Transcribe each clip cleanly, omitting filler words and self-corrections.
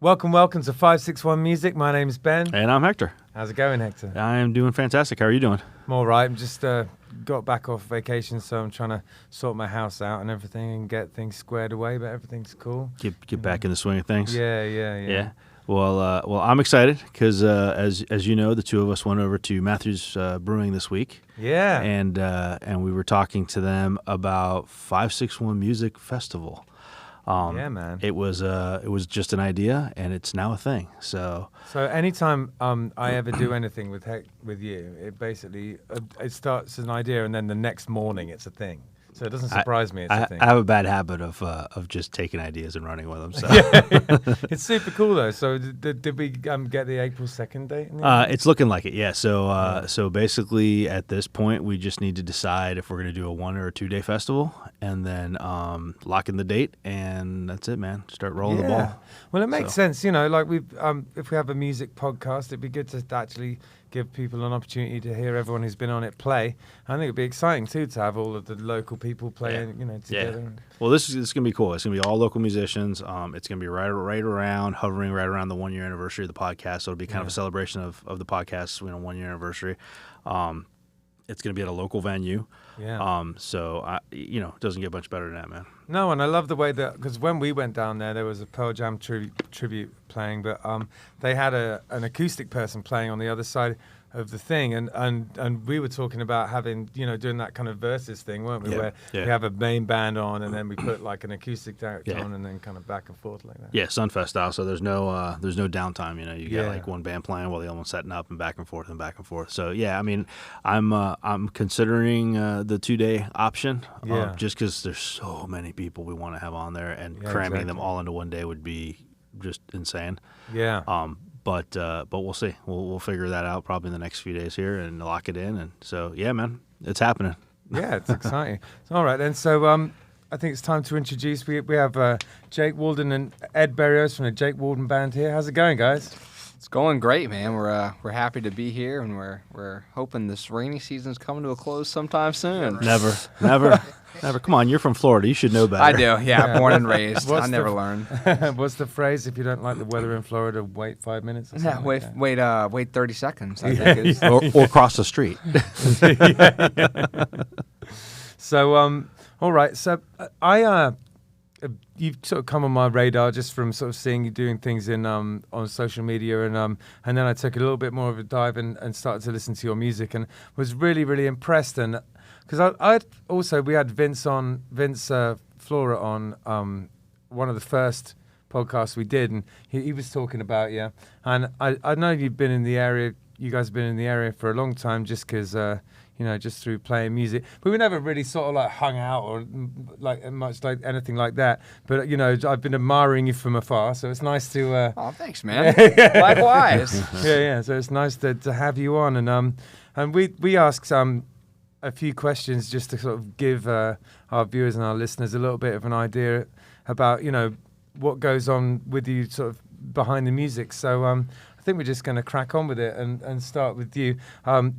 Welcome to 561 Music. My name's Ben. And I'm Hector. How's it going, Hector? I am doing fantastic. How are you doing? I'm all right. I'm just got back off vacation, so I'm trying to sort my house out and everything and get things squared away, but everything's cool. Get back in the swing of things. Yeah. Well, I'm excited because as you know, the two of us went over to Matthews Brewing this week. Yeah. And we were talking to them about 561 Music Festival. Yeah, man. It was just an idea, and it's now a thing. So anytime I ever do anything with you, it basically it starts as an idea, and then the next morning it's a thing. So it doesn't surprise me. It's a thing. I have a bad habit of just taking ideas and running with them. So yeah. It's super cool though. So did we get the April 2nd date? It's looking like it. Yeah. So basically at this point we just need to decide if we're going to do a 1 or a 2 day festival, and then lock in the date, and that's it, man. Start rolling the ball. Well, it makes sense. You know, like if we have a music podcast, it'd be good to actually give people an opportunity to hear everyone who's been on it play. I think it'd be exciting too to have all of the local people playing, together. Yeah. Well, this is going to be cool. It's going to be all local musicians. It's going to be hovering right around the 1 year anniversary of the podcast. So it'll be kind of a celebration of the podcast, 1 year anniversary. It's going to be at a local venue. Yeah. So it doesn't get much better than that, man. No, and I love the way that, because when we went down there was a Pearl Jam tribute playing, but they had an acoustic person playing on the other side of the thing, and we were talking about having, doing that kind of versus thing, weren't we? Yeah. Where we have a main band on, and then we put like an acoustic act on, and then kind of back and forth like that. Yeah, Sunfest style. So there's no downtime. You get like one band playing while the other one's setting up, and back and forth and back and forth. So yeah, I mean, I'm considering the 2 day option, just because there's so many people we want to have on there, and cramming them all into 1 day would be just insane. Yeah. But we'll see. We'll figure that out probably in the next few days here and lock it in. And so yeah, man, it's happening. Yeah, it's exciting. All right, then. So I think it's time to introduce. We have Jake Walden and Ed Berrios from the Jake Walden Band here. How's it going, guys? It's going great, man. We're happy to be here, and we're hoping this rainy season's coming to a close sometime soon. Never. Come on, you're from Florida. You should know better. I do. Yeah, born and raised. I never learned. What's the phrase? If you don't like the weather in Florida, wait 5 minutes. Or yeah, wait 30 seconds. I think is. Or cross the street. So, all right. So you've sort of come on my radar just from sort of seeing you doing things in on social media, and then I took a little bit more of a dive and started to listen to your music, and was really, really impressed. And because we had Vince Flora on one of the first podcasts we did, and he was talking about you, and I know you've been in the area. You guys have been in the area for a long time, just because. Just through playing music. But we never really sort of like hung out or like much like anything like that. But, I've been admiring you from afar, so it's nice to... Oh, thanks, man. Likewise. Yeah. So it's nice to have you on. And we asked a few questions just to sort of give our viewers and our listeners a little bit of an idea about, what goes on with you sort of behind the music. So... I think we're just going to crack on with it and start with you,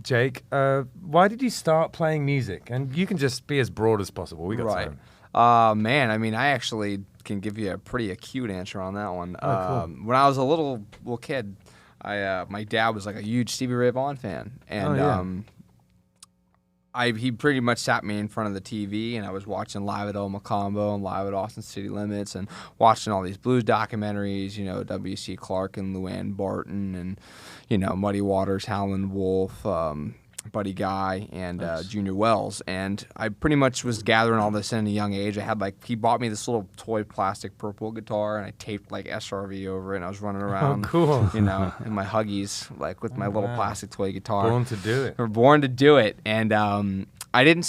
Jake. Why did you start playing music? And you can just be as broad as possible. We got time. Man, I mean, I actually can give you a pretty acute answer on that one. Cool. When I was a little kid, my dad was like a huge Stevie Ray Vaughan fan, and he pretty much sat me in front of the TV, and I was watching Live at El Macombo and Live at Austin City Limits, and watching all these blues documentaries, W.C. Clark and Luann Barton, and, Muddy Waters, Howlin' Wolf, Buddy Guy, and Junior Wells. And I pretty much was gathering all this in a young age. I had he bought me this little toy plastic purple guitar, and I taped SRV over it, and I was running around, cool. in my Huggies, with my little plastic toy guitar. Born to do it. We're born to do it. And I didn't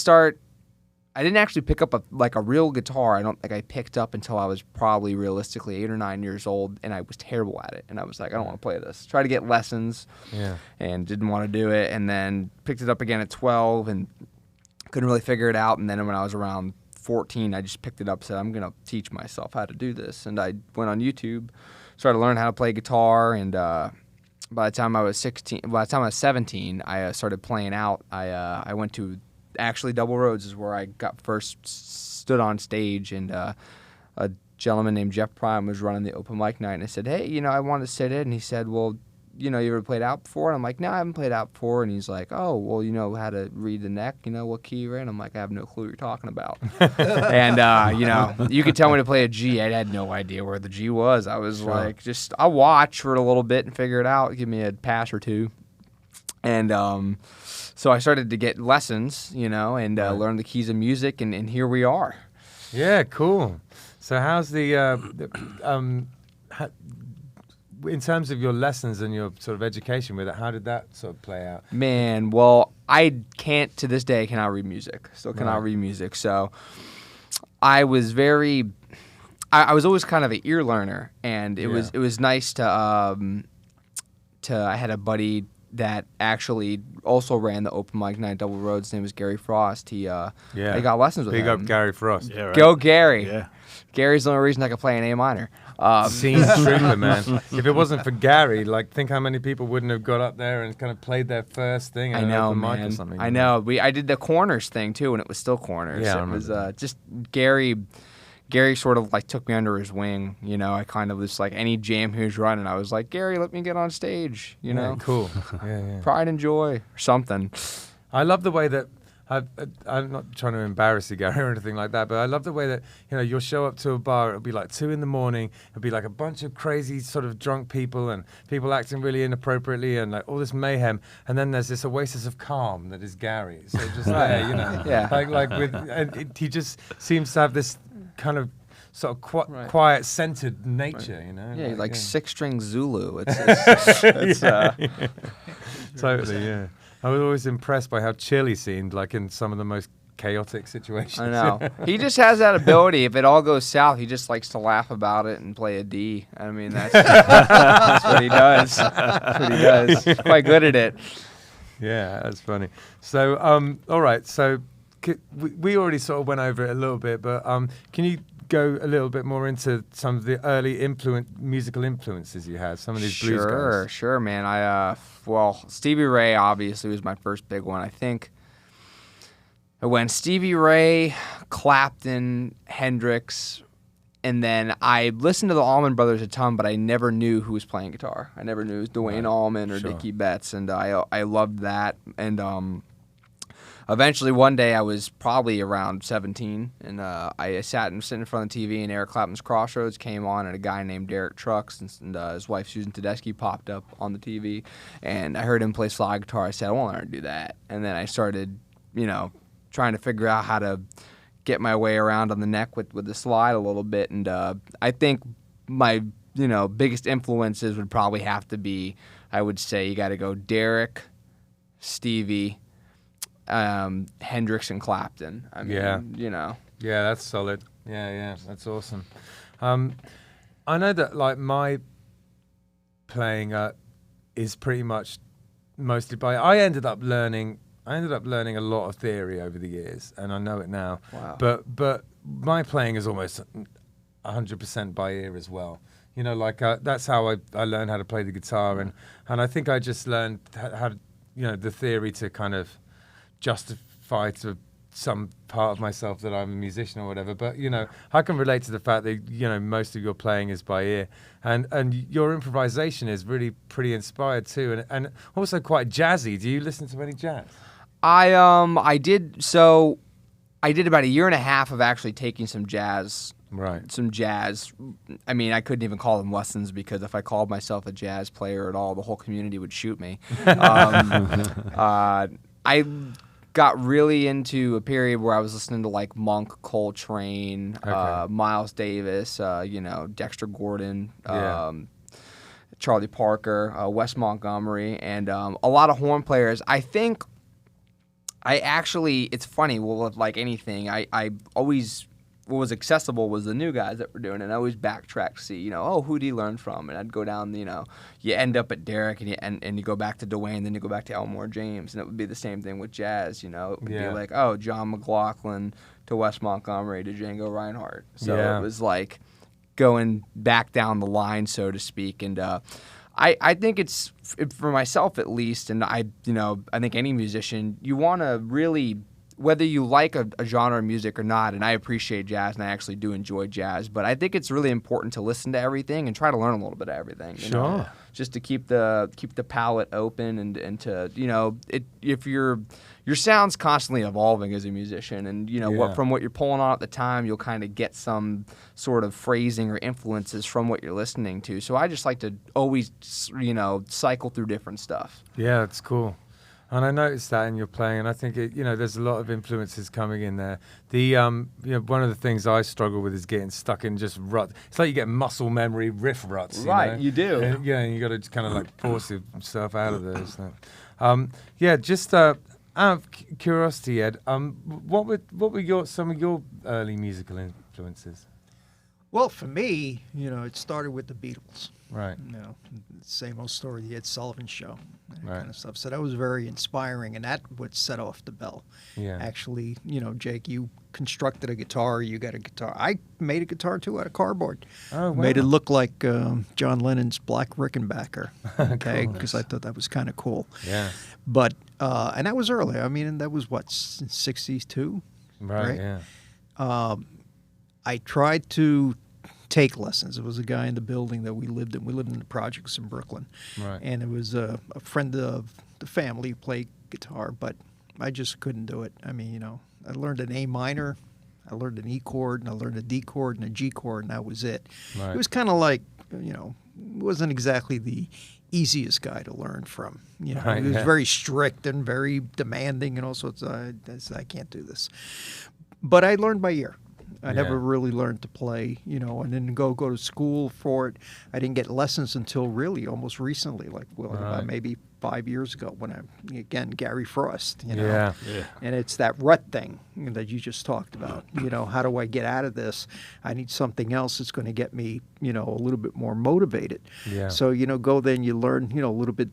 actually pick up a real guitar. I don't think I picked up until I was probably realistically 8 or 9 years old, and I was terrible at it. And I was like, I don't want to play this. Tried to get lessons, and didn't want to do it. And then picked it up again at 12 and couldn't really figure it out. And then when I was around 14, I just picked it up and said, I'm going to teach myself how to do this. And I went on YouTube, started learning how to play guitar, and by the time I was 17, I started playing out. I went to Double Roads is where I got first stood on stage, and a gentleman named Jeff Prime was running the open mic night, and I said, hey, I wanted to sit in. And he said, well, you ever played out before? And I'm like, no, I haven't played out before. And he's like, oh, well, you know how to read the neck, what key you're in? I'm like, I have no clue what you're talking about. And, you could tell me to play a G. I had no idea where the G was. I was like, I'll watch for a little bit and figure it out. Give me a pass or two. And so I started to get lessons, and learn the keys of music, and here we are. Yeah, cool. So how's in terms of your lessons and your sort of education with it, how did that sort of play out? Man, well, I can't, to this day, cannot read music. Still cannot read music. So I was I was always kind of an ear learner, and it was nice to I had a buddy that actually also ran the open mic night Double Road. His name was Gary Frost. I got lessons with him. Big up Gary Frost. Yeah, right. Go Gary. Yeah. Gary's the only reason I could play an A minor. Scene trigger, man. If it wasn't for Gary, think how many people wouldn't have got up there and kind of played their first thing at an open mic or something. I know. I did the corners thing too, and it was still corners. Yeah, it was just Gary. Gary sort of took me under his wing. I kind of was any jam he was running, I was like, Gary, let me get on stage. Yeah, cool. Yeah. Pride and joy or something. I love the way that I'm not trying to embarrass you, Gary, or anything like that, but I love the way that you'll show up to a bar. It'll be 2 a.m. It'll be a bunch of crazy sort of drunk people and people acting really inappropriately and all this mayhem. And then there's this oasis of calm that is Gary. So just there, Yeah. He just seems to have this kind of sort of quiet, centered nature, Yeah, he's 6-string Zulu. It's Totally, yeah. I was always impressed by how chill he seemed, in some of the most chaotic situations. I know. He just has that ability. If it all goes south, he just likes to laugh about it and play a D. I mean, that's what he does. That's what he does. He's quite good at it. Yeah, that's funny. So, all right. So, we already sort of went over it a little bit, but can you go a little bit more into some of the early musical influences you had, some of these blues guys? Sure, man. Stevie Ray obviously was my first big one. I think I went Stevie Ray, Clapton, Hendrix, and then I listened to the Allman Brothers a ton, but I never knew who was playing guitar. I never knew it was Duane Allman or Dickie Betts, and I loved that. And eventually, one day, I was probably around 17, and I sat in front of the TV, and Eric Clapton's Crossroads came on, and a guy named Derek Trucks and his wife, Susan Tedeschi, popped up on the TV, and I heard him play slide guitar. I said, I want to learn to do that. And then I started, trying to figure out how to get my way around on the neck with the slide a little bit, and I think my, biggest influences would probably have to be, I would say, you got to go Derek, Stevie, Hendrix and Clapton. I mean, Yeah, that's solid. Yeah, that's awesome. I know that my playing is pretty much mostly by. I ended up learning a lot of theory over the years, and I know it now. Wow. But my playing is almost 100% by ear as well. That's how I learned how to play the guitar, and I think I just learned how to, the theory to kind of justify to some part of myself that I'm a musician or whatever, but I can relate to the fact that most of your playing is by ear, and your improvisation is really pretty inspired too, and also quite jazzy. Do you listen to any jazz? I did about 1.5 years of actually taking some jazz. Right. Some jazz. I mean, I couldn't even call them lessons, because if I called myself a jazz player at all, the whole community would shoot me. I got really into a period where I was listening to Monk, Coltrane, Miles Davis, Dexter Gordon, Charlie Parker, Wes Montgomery, and a lot of horn players. I think it's funny, with anything, I always, what was accessible was the new guys that were doing it, and I always backtrack to see, who did he learn from? And I'd go down, you end up at Derek, and you go back to Duane, then you go back to Elmore James, and it would be the same thing with jazz, it would be John McLaughlin to Wes Montgomery to Django Reinhardt. So it was going back down the line, so to speak, and I think it's, for myself at least, and I think any musician, you want to really whether you like a genre of music or not, and I appreciate jazz and I actually do enjoy jazz, but I think it's really important to listen to everything and try to learn a little bit of everything. You know? Just to keep the palette open and to, you know, if your sound's constantly evolving as a musician, and you know from what you're pulling on at the time, you'll kind of get some sort of phrasing or influences from what you're listening to. So I just like to always, you know, cycle through different stuff. Yeah, it's cool. And I noticed that in your playing, and I think you know, there's a lot of influences coming in there. The you know, one of the things I struggle with is getting stuck in just rut. It's like you get muscle memory riff ruts, right? You know? You do. And, yeah, and you got to kind of like force yourself out of those. So. Yeah, just out of curiosity, Ed, what were some of your early musical influences? Well, for me, you know, it started with the Beatles. Right. You know, same old story, the Ed Sullivan Show, that Right. kind of stuff. So that was very inspiring, and that would set off the bell. Yeah. Actually, you know, Jake, you constructed a guitar, you got a guitar. I made a guitar, too, out of cardboard. Oh, wow. Made it look like John Lennon's Black Rickenbacker, okay, because I thought that was kind of cool. Yeah. But, and that was early. I mean, that was, what, 62? Right, yeah. I tried to take lessons. There was a guy in the building that we lived in. We lived in the projects in Brooklyn. Right. And it was a friend of the family who played guitar, but I just couldn't do it. I mean, you know, I learned an A minor, I learned an E chord, and I learned a D chord and a G chord, and that was it. Right. It was kind of like, you know, it wasn't exactly the easiest guy to learn from. You know, Right, he was yeah. very strict and very demanding and all sorts of, I can't do this. But I learned by ear. I Yeah. never really learned to play, you know, and then go to school for it. I didn't get lessons until really almost recently, like Right. maybe 5 years ago when again, Gary Frost, you know. Yeah. And it's that rut thing that you just talked about. You know, how do I get out of this? I need something else that's going to get me, you know, a little bit more motivated. Yeah. So, you know, go then you learn, you know, a little bit,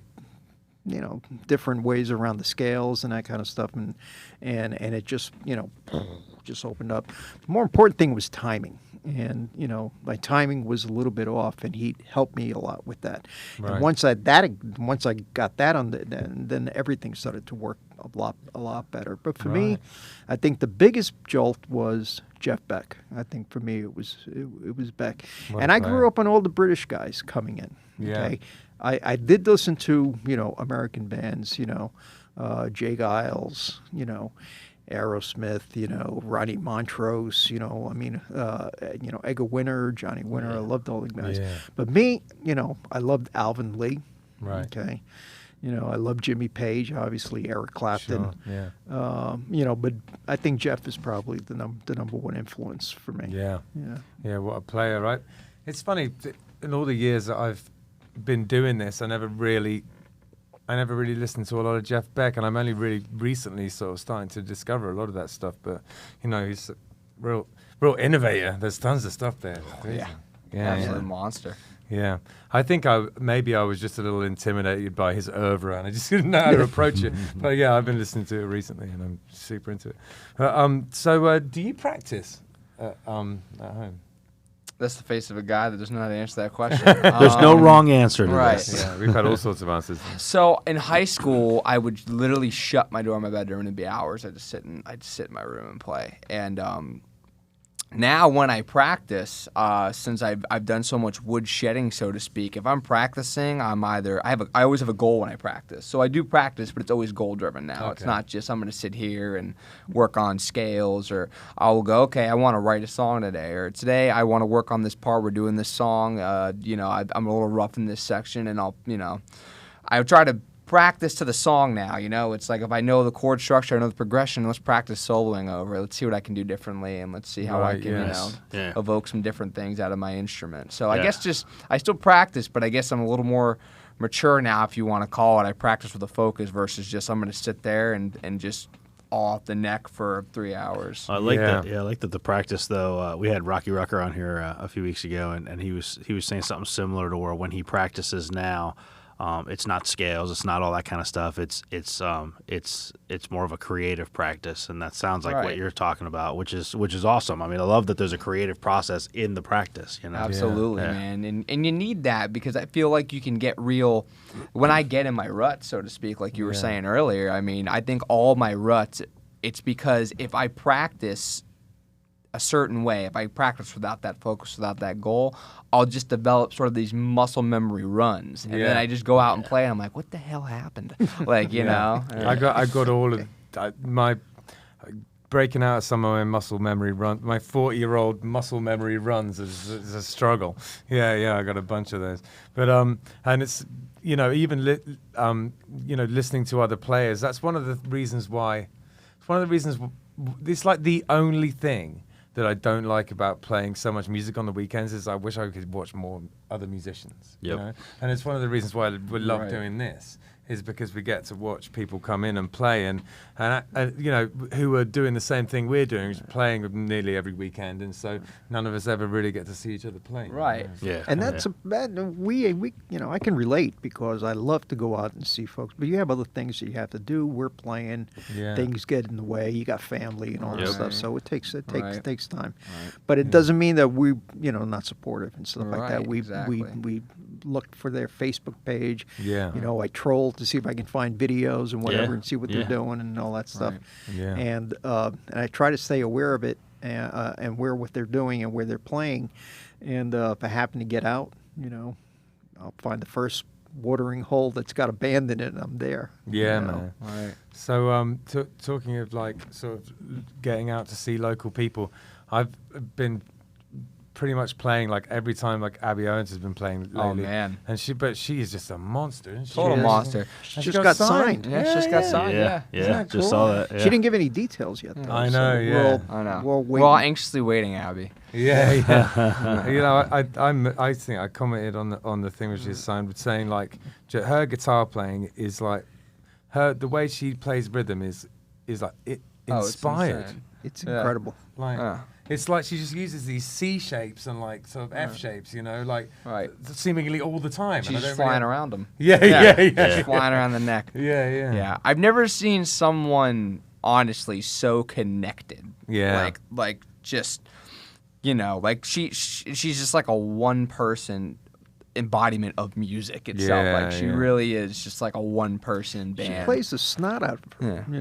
you know, different ways around the scales and that kind of stuff. And it just, you know, just opened up. The more important thing was timing. And, you know, my timing was a little bit off, and he helped me a lot with that. Right. And once I got that on, then everything started to work a lot better. But for me, Right. I think the biggest jolt was Jeff Beck. I think for me it was Beck. What And a I player. grew up on all the British guys coming in. Yeah. Okay? I did listen to, you know, American bands, you know, Jay Giles, you know, Aerosmith, you know, Ronnie Montrose, you know, I mean, you know, Edgar Winter, Johnny Winter. I loved all the guys. Yeah. But me, you know, I loved Alvin Lee. Right. Okay. You know, I love Jimmy Page, obviously Eric Clapton. Sure. Yeah. You know, but I think Jeff is probably the number one influence for me. Yeah. Yeah. Yeah, what a player, right? It's funny, in all the years that I've been doing this, I never really listened to a lot of Jeff Beck, and I'm only really recently sort of starting to discover a lot of that stuff. But, you know, he's a real innovator. There's tons of stuff there. Yeah. Yeah. Absolute monster. Yeah. I think I was just a little intimidated by his oeuvre, and I just didn't know how to approach it. But yeah, I've been listening to it recently, and I'm super into it. So do you practice at home? That's the face of a guy that doesn't know how to answer that question. There's no wrong answer to right. this. Yeah, we've had all sorts of answers. So in high school, I would literally shut my door in my bedroom, and it'd be hours. I'd just sit in my room and play. And now when I practice, since I've done so much wood shedding, so to speak, if I'm practicing, I always have a goal when I practice. So I do practice, but it's always goal driven now. Okay. It's not just I'm going to sit here and work on scales, or I'll go, okay, I want to write a song today, or today I want to work on this part. We're doing this song. You know, I'm a little rough in this section, and I try to practice to the song now. You know, it's like if I know the chord structure, I know the progression, let's practice soloing over it. Let's see what I can do differently, and let's see how I Right, can, yes. evoke some different things out of my instrument. So Yeah. I guess I still practice, but I guess I'm a little more mature now, if you want to call it. I practice with a focus versus just I'm going to sit there and just all off the neck for 3 hours. I like Yeah. that. Yeah, I like that. The practice though. We had Rocky Rucker on here a few weeks ago, and he was saying something similar to where when he practices now, it's not scales, it's not all that kind of stuff. It's more of a creative practice, and that sounds like what Right. you're talking about, which is awesome. I mean, I love that there's a creative process in the practice. You know, Absolutely, Yeah. man. And you need that, because I feel like you can get real when I get in my rut, so to speak, like you were saying earlier. I mean, I think all my ruts it's because if I practice a certain way, if I practice without that focus, without that goal, I'll just develop sort of these muscle memory runs, and then I just go out and play, and I'm like, what the hell happened? Like, you know. I got all of my breaking out of some of my muscle memory run. My 40-year-old muscle memory runs is a struggle. Yeah, I got a bunch of those. But and it's even listening to other players. That's one of the reasons why. It's one of the reasons. It's like the only thing that I don't like about playing so much music on the weekends is I wish I could watch more other musicians. Yep. You know? And it's one of the reasons why we love doing this, is because we get to watch people come in and play and who are doing the same thing we're doing, playing nearly every weekend, and so none of us ever really get to see each other play. Right. Yeah. And that's we I can relate because I love to go out and see folks, but you have other things that you have to do. We're playing, things get in the way. You got family and all that stuff, so it takes time. Right. But it doesn't mean that we not supportive and stuff like that. We look for their Facebook page. Yeah. I troll to see if I can find videos and whatever and see what they're doing and all that stuff. Right. Yeah. And I try to stay aware of it and what they're doing and where they're playing. And if I happen to get out, I'll find the first watering hole that's got a band in it, and I'm there. Yeah, man. Right. So talking of like sort of getting out to see local people, I've been pretty much playing like every time like Abby Owens has been playing lately. Oh man. And she is just a monster, isn't she? Total monster. She just got signed. Yeah, she just got signed. Yeah. Isn't Just cool? saw that. Yeah. She didn't give any details yet, though. I know, I know. We're We're all anxiously waiting, Abby. Yeah. I think I commented on the thing which she signed with saying like her guitar playing is like the way she plays rhythm is like inspired. It's incredible. Like it's like she just uses these C shapes and like sort of F shapes, like seemingly all the time. She's just flying around them. Yeah. Just flying around the neck. Yeah. I've never seen someone honestly so connected. Yeah. Like just like she's just like a one person embodiment of music itself. Like she really is just like a one person band. She plays the snot out of her. She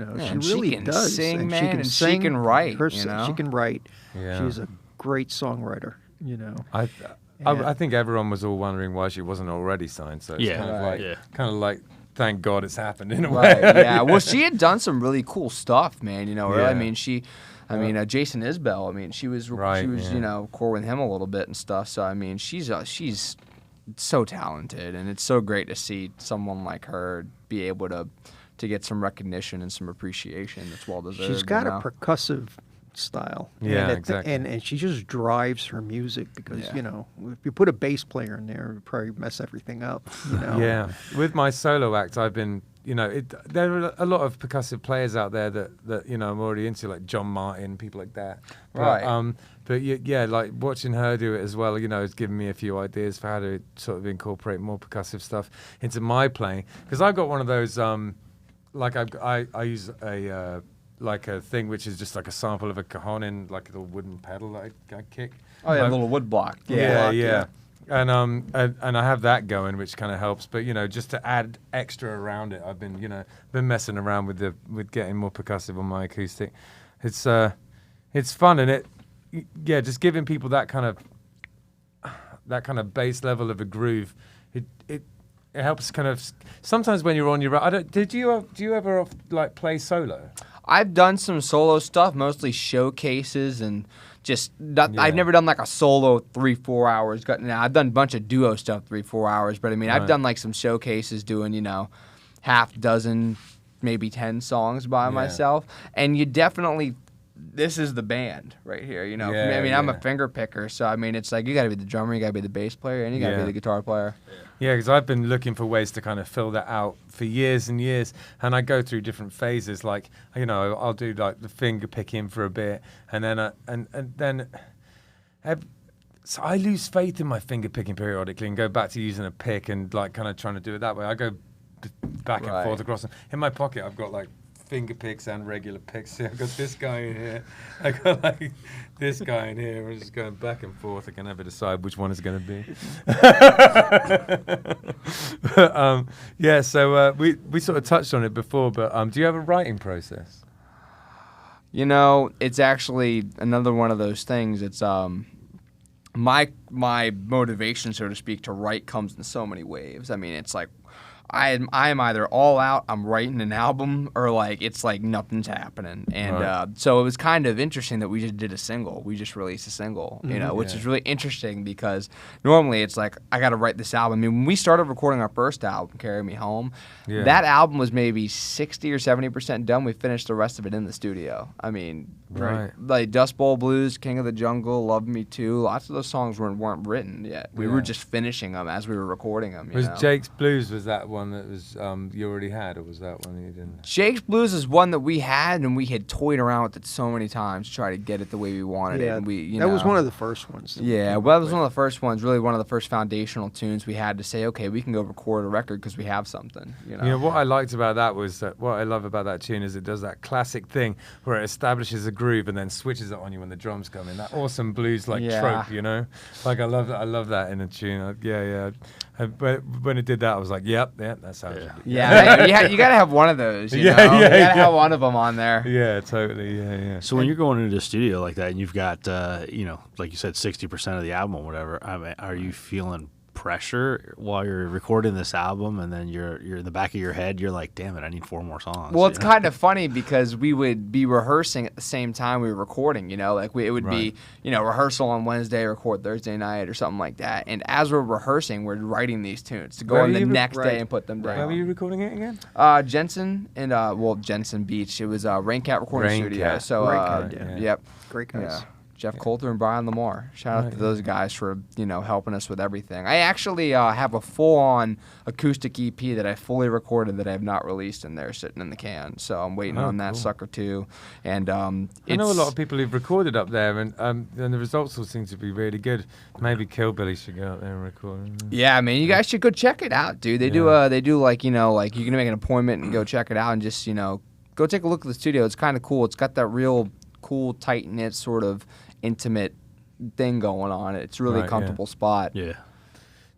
really can does. Sing, and man, she can and sing. she can write. She can write. Yeah. She's a great songwriter. I think everyone was all wondering why she wasn't already signed. So it's kind of like thank God it's happened in a way. Yeah. Well, she had done some really cool stuff, man. I mean, Jason Isbell. I mean, she was core with him a little bit and stuff. So I mean, she's so talented, and it's so great to see someone like her be able to get some recognition and some appreciation that's well deserved. She's got a percussive style. Yeah, and exactly. And she just drives her music because if you put a bass player in there, it would probably mess everything up. Yeah. With my solo act, I've been. There are a lot of percussive players out there that I'm already into, like John Martin, people like that. But like watching her do it as well, has given me a few ideas for how to sort of incorporate more percussive stuff into my playing. Because I've got one of those, like I use a thing which is just like a sample of a cajon in like a little wooden pedal that I kick. Oh yeah, a little wood block. Yeah. And I have that going, which kind of helps. But just to add extra around it, I've been been messing around with getting more percussive on my acoustic. It's fun, and just giving people that kind of bass level of a groove. It helps kind of sometimes when you're on your own. Do you ever like play solo? I've done some solo stuff, mostly showcases and. I've never done like a solo 3-4 hours. Now I've done a bunch of duo stuff 3-4 hours, but I mean I've done like some showcases doing half dozen, maybe 10 songs by myself, and you definitely. This is the band right here, I mean, I'm a finger picker, so I mean, it's like you got to be the drummer, you got to be the bass player, and you got to be the guitar player. Yeah, because I've been looking for ways to kind of fill that out for years and years, and I go through different phases. Like, I'll do like the finger picking for a bit, and then so I lose faith in my finger picking periodically and go back to using a pick and like kind of trying to do it that way. I go back and forth across them. In my pocket, I've got like finger picks and regular picks. See, I've got this guy in here. I got like this guy in here. We're just going back and forth. I can never decide which one it's going to be. But, so we sort of touched on it before, but do you have a writing process? You know, it's actually another one of those things. It's my motivation, so to speak, to write comes in so many waves. I mean, it's like I'm either all out, I'm writing an album, or like it's like nothing's happening. And so it was kind of interesting that we just did a single. We just released a single, you know, which is really interesting because normally it's like I got to write this album. I mean, when we started recording our first album, Carry Me Home, that album was maybe 60 or 70% done. We finished the rest of it in the studio. I mean, like Dust Bowl Blues, King of the Jungle, Love Me Too. Lots of those songs weren't written yet. We were just finishing them as we were recording them. You know? Jake's Blues, was that one that was you already had, or was that one you didn't? Jake's Blues is one that we had, and we had toyed around with it so many times to try to get it the way we wanted it. And that was one of the first ones. Yeah, well, that was one of the first ones. Really, one of the first foundational tunes we had to say, okay, we can go record a record because we have something. You know, what I liked about that was that what I love about that tune is it does that classic thing where it establishes a groove and then switches it on you when the drums come in. That awesome blues trope, you know. Like I love that in a tune. But when it did that, I was like, yep, that sounds good. Yeah, you got to have one of those. You know? You got to have one of them on there. Yeah, totally. Yeah. So when you're going into the studio like that, and you've got, like you said, 60% of the album or whatever, I mean, are you feeling pressure while you're recording this album, and then you're in the back of your head, you're like, damn it, I need 4 more songs? Well, it's kind of funny because we would be rehearsing at the same time we were recording, you know, like it would be, you know, rehearsal on Wednesday, record Thursday night or something like that. And as we're rehearsing, we're writing these tunes to go on the next day and put them down. Where were you recording it again? Jensen and Jensen Beach. It was Raincat Recording Studio. So yep, great guys. Yeah. Jeff Coulter and Brian Lamar. Shout out to those guys for, you know, helping us with everything. I actually have a full-on acoustic EP that I fully recorded that I have not released in there, sitting in the can. So I'm waiting on that sucker too. And I know a lot of people who've recorded up there, and the results all seem to be really good. Maybe Killbilly should go out there and record. Yeah, man, you guys should go check it out, dude. They do like, you know, like you can make an appointment and go check it out and just, you know, go take a look at the studio. It's kind of cool. It's got that real cool, tight-knit sort of intimate thing going on. It's a really comfortable spot. Yeah. Do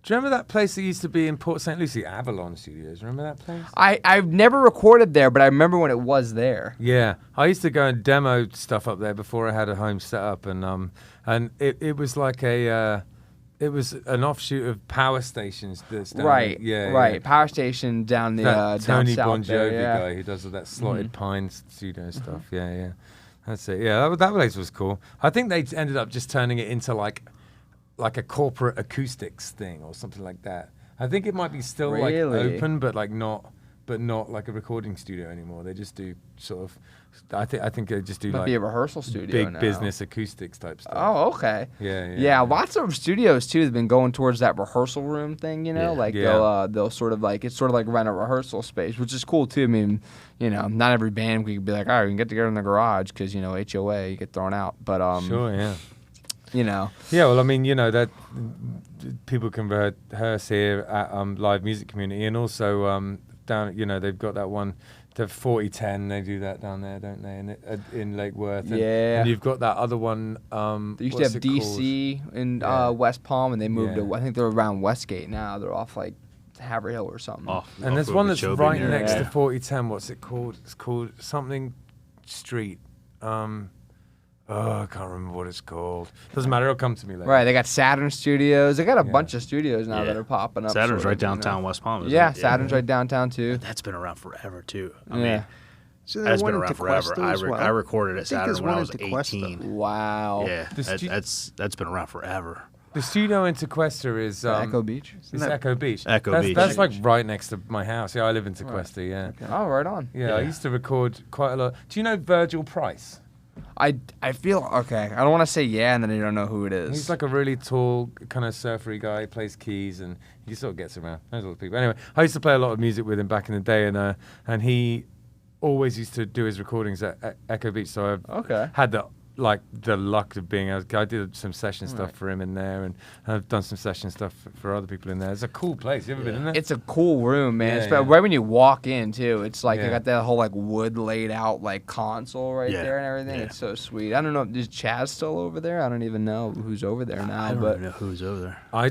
you remember that place that used to be in Port St. Lucie, Avalon Studios? Remember that place? I've never recorded there, but I remember when it was there. Yeah, I used to go and demo stuff up there before I had a home set up, and it was like it was an offshoot of Power Stations. Right. Power Station down the down Tony south Bon Jovi there, guy who does all that Slotted Pines studio stuff. Yeah. That's it. Yeah, that place was cool. I think they ended up just turning it into like a corporate acoustics thing or something like that. I think it might be still like open, but not like a recording studio anymore. They just do sort of. I think they just do Might like be a rehearsal studio big now. Business acoustics type stuff. Oh, okay. Yeah. Lots of studios too have been going towards that rehearsal room thing. You know, they'll sort of like it's sort of like rent a rehearsal space, which is cool too. I mean, you know, not every band we could be like, all right, we can get together in the garage because you know HOA you get thrown out. But sure, yeah. You know. Yeah, well, I mean, you know that people can rehearse here at Live Music Community, and also down, you know, they've got that one. The 4010, they do that down there, don't they? In Lake Worth. And you've got that other one. They used to have DC in West Palm, and they moved to, I think they're around Westgate now. They're off like Haverhill or something. And there's one that's right next to 4010. What's it called? It's called something Street. I can't remember what it's called. Doesn't matter. It'll come to me later. Right. They got Saturn Studios. They got a bunch of studios now that are popping up. Saturn's right downtown West Palm. Isn't it? Saturn's right downtown too. That's been around forever too. I mean, that's been around forever. I recorded at Saturn when I was 18. Wow. Yeah. That's been around forever. The studio in Tequesta is Echo Beach. It's Echo Beach. Beach. That's like right next to my house. Yeah, I live in Tequesta. Yeah. Okay. Oh, right on. Yeah, I used to record quite a lot. Do you know Virgil Price? I feel okay. I don't want to say and then you don't know who it is. He's like a really tall, kind of surfery guy. He plays keys and he sort of gets around. Knows all the people. Anyway, I used to play a lot of music with him back in the day, and he always used to do his recordings at Echo Beach. So I've had the luck of being able to, I did some session stuff for him in there, and I've done some session stuff for other people in there. It's a cool place. You ever been in there? It's a cool room, man. Right when you walk in too, it's like I got that whole like wood laid out like console right there and everything. It's so sweet. I don't know, is Chaz still over there? I don't even know who's over there now. I don't even know who's over there.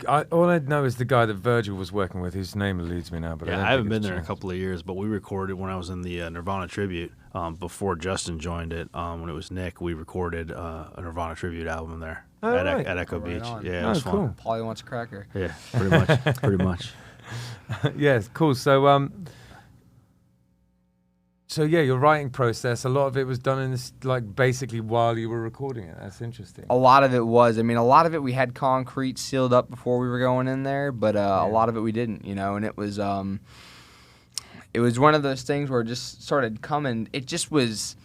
All I know is the guy that Virgil was working with, whose name eludes me now. But I haven't been there in a couple of years, but we recorded when I was in the Nirvana tribute before Justin joined it. When it was Nick, we recorded a Nirvana tribute album there at Echo Beach. On. Yeah, it was fun. Cool. Paulie wants a cracker. Yeah, pretty much. Yeah, cool. So yeah, your writing process, a lot of it was done in this, like, basically while you were recording it. That's interesting. A lot of it was. I mean, a lot of it we had concrete sealed up before we were going in there, but a lot of it we didn't, and it was one of those things where it just started coming. It just was.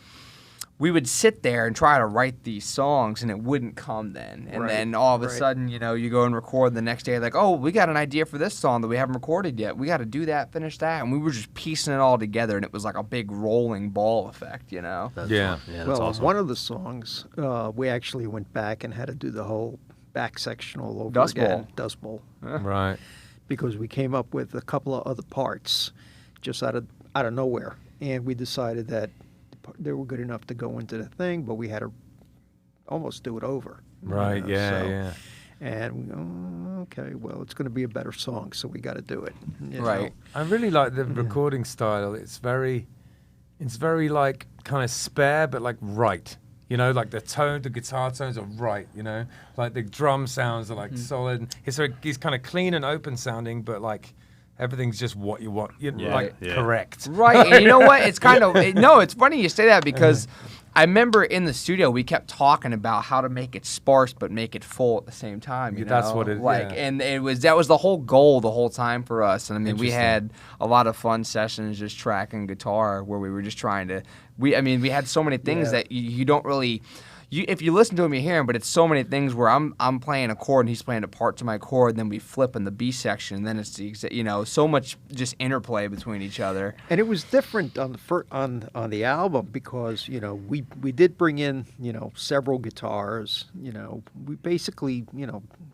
We would sit there and try to write these songs, and it wouldn't come then. And then all of a sudden, you go and record the next day, like, oh, we got an idea for this song that we haven't recorded yet. We got to do that, finish that. And we were just piecing it all together, and it was like a big rolling ball effect, That's well, awesome. one of the songs, we actually went back and had to do the whole back section all over Dust again. Bowl. Dust Bowl. Right. Because we came up with a couple of other parts just out of nowhere. And we decided that they were good enough to go into the thing, but we had to almost do it over. Right, yeah. And we go, okay, well, it's going to be a better song, so we got to do it. Right. I really like the recording style. It's very like kind of spare, but like right. Like the guitar tones are right. Like the drum sounds are like solid. He's kind of clean and open sounding, but like everything's just what you want. Correct. Right. And you know what? It's kind of it's funny you say that because I remember in the studio we kept talking about how to make it sparse but make it full at the same time. That's what it like, and that was the whole goal the whole time for us. And I mean, we had a lot of fun sessions just tracking guitar where we were just trying to. We had so many things that you don't really. If you listen to him, you hear him, but it's so many things where I'm playing a chord and he's playing a part to my chord, and then we flip in the B section, and then it's so much just interplay between each other. And it was different on the album because we did bring in several guitars. We basically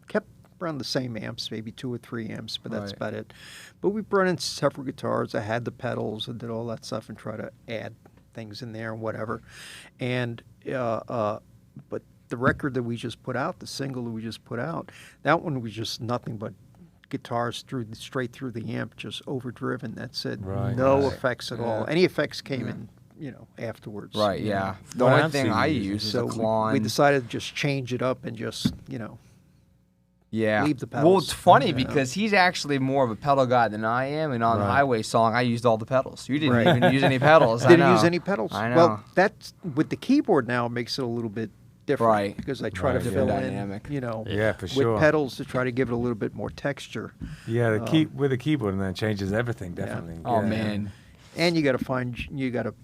kept around the same amps, maybe 2 or 3 amps, but that's about it. But we brought in several guitars. I had the pedals and did all that stuff and try to add things in there and whatever, and but the record that we just put out, the single that we just put out, that one was just nothing but guitars straight through the amp, just overdriven. That's it. Right. No effects at all. Any effects came in, afterwards. Right. Yeah. The only thing I use is a So Klon. we decided to just change it up and just Yeah. leave the pedals. Well, it's funny because he's actually more of a pedal guy than I am, and on the Highway song, I used all the pedals. You didn't even use any pedals. Didn't use any pedals. I know. Well, that's with the keyboard now. It makes it a little bit different, Right. Because I try to Different fill dynamic. in, Yeah, for sure. with pedals to try to give it a little bit more texture. Yeah, with a keyboard, and then it changes everything, definitely. Oh, Yeah. man. And you got to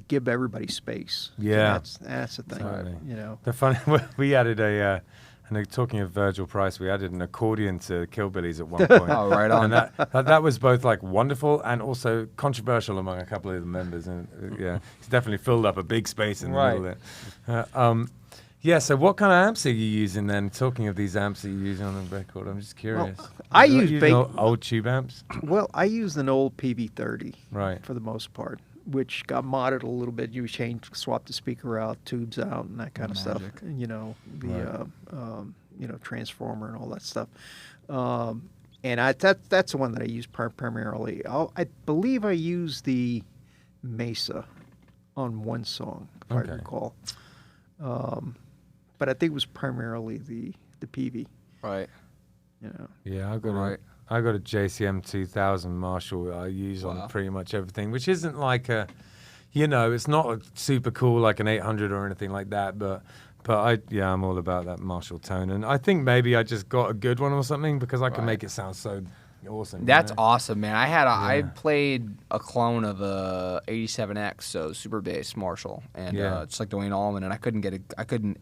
give everybody space. Yeah. That's the thing. Totally. The funny, we added and talking of Virgil Price, we added an accordion to Killbillies at one point. Oh, right on. And that was both like wonderful and also controversial among a couple of the members. And it's definitely filled up a big space in the middle of it. So what kind of amps are you using then? Talking of these amps that you're using on the record, I'm just curious. Well, I use old tube amps. Well, I used an old PV30 Right. for the most part, which got modded a little bit. You swap the speaker out, tubes out, and that kind of stuff. Transformer and all that stuff. And that's the one that I use primarily. I believe I used the Mesa on one song, if I recall. But I think it was primarily the PV. Right. Yeah, I got a JCM 2000 Marshall I use on pretty much everything, which isn't like it's not super cool like an 800 or anything like that, but I'm all about that Marshall tone, and I think maybe I just got a good one or something because I can make it sound so awesome. That's awesome, man. I played a clone of a 87X, so super bass Marshall, and it's like Dwayne Allman, and I couldn't get it.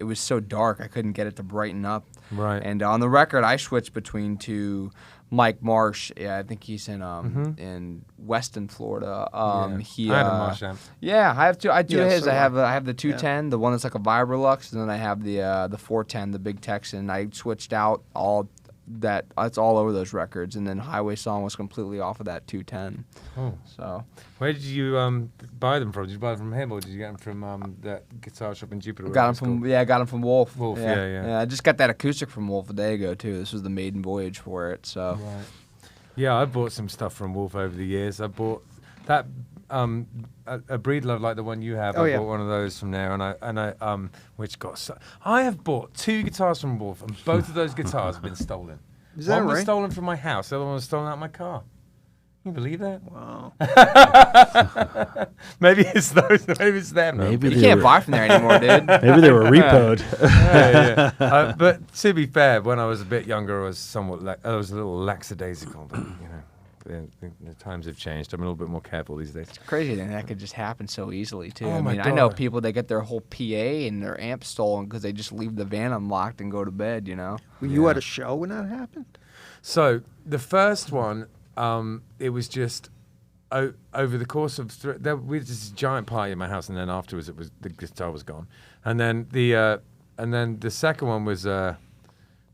It was so dark, I couldn't get it to brighten up. Right. And on the record, I switched between two. Mike Marsh, I think he's in Weston, Florida. I had a Marsh amp. Yeah, I have two. I do his. So I have the 210, the one that's like a Vibrolux, and then I have the 410, the Big Texan. I switched out all that's all over those records. And then Highway Song was completely off of that 210. Oh. So where did you buy them from? Did you buy them from him, or did you get them from that guitar shop in Jupiter? got them from Wolf. Wolf, yeah. I just got that acoustic from Wolf a day ago too. This was the maiden voyage for it. So right. Yeah, I bought some stuff from Wolf over the years. I bought that a Breedlove like the one you have. I bought one of those from there, and I which got I have bought 2 guitars from Wolf, and both of those guitars have been stolen. Is that one was right? stolen from my house. The other one was stolen out of my car. Can you believe that? Wow. Maybe it's those. Maybe it's them. Maybe you can't buy from there anymore, dude. Maybe they were repoed. yeah. But to be fair, when I was a bit younger, I was I was a little lackadaisical. But the times have changed. I'm a little bit more careful these days. It's crazy that could just happen so easily too. Oh I my mean, I know God. people that get their whole PA and their amp stolen because they just leave the van unlocked and go to bed. Were you at a show when that happened? So the first one, it was just over the course of we had this giant party in my house, and then afterwards the guitar was gone, and then the second one was.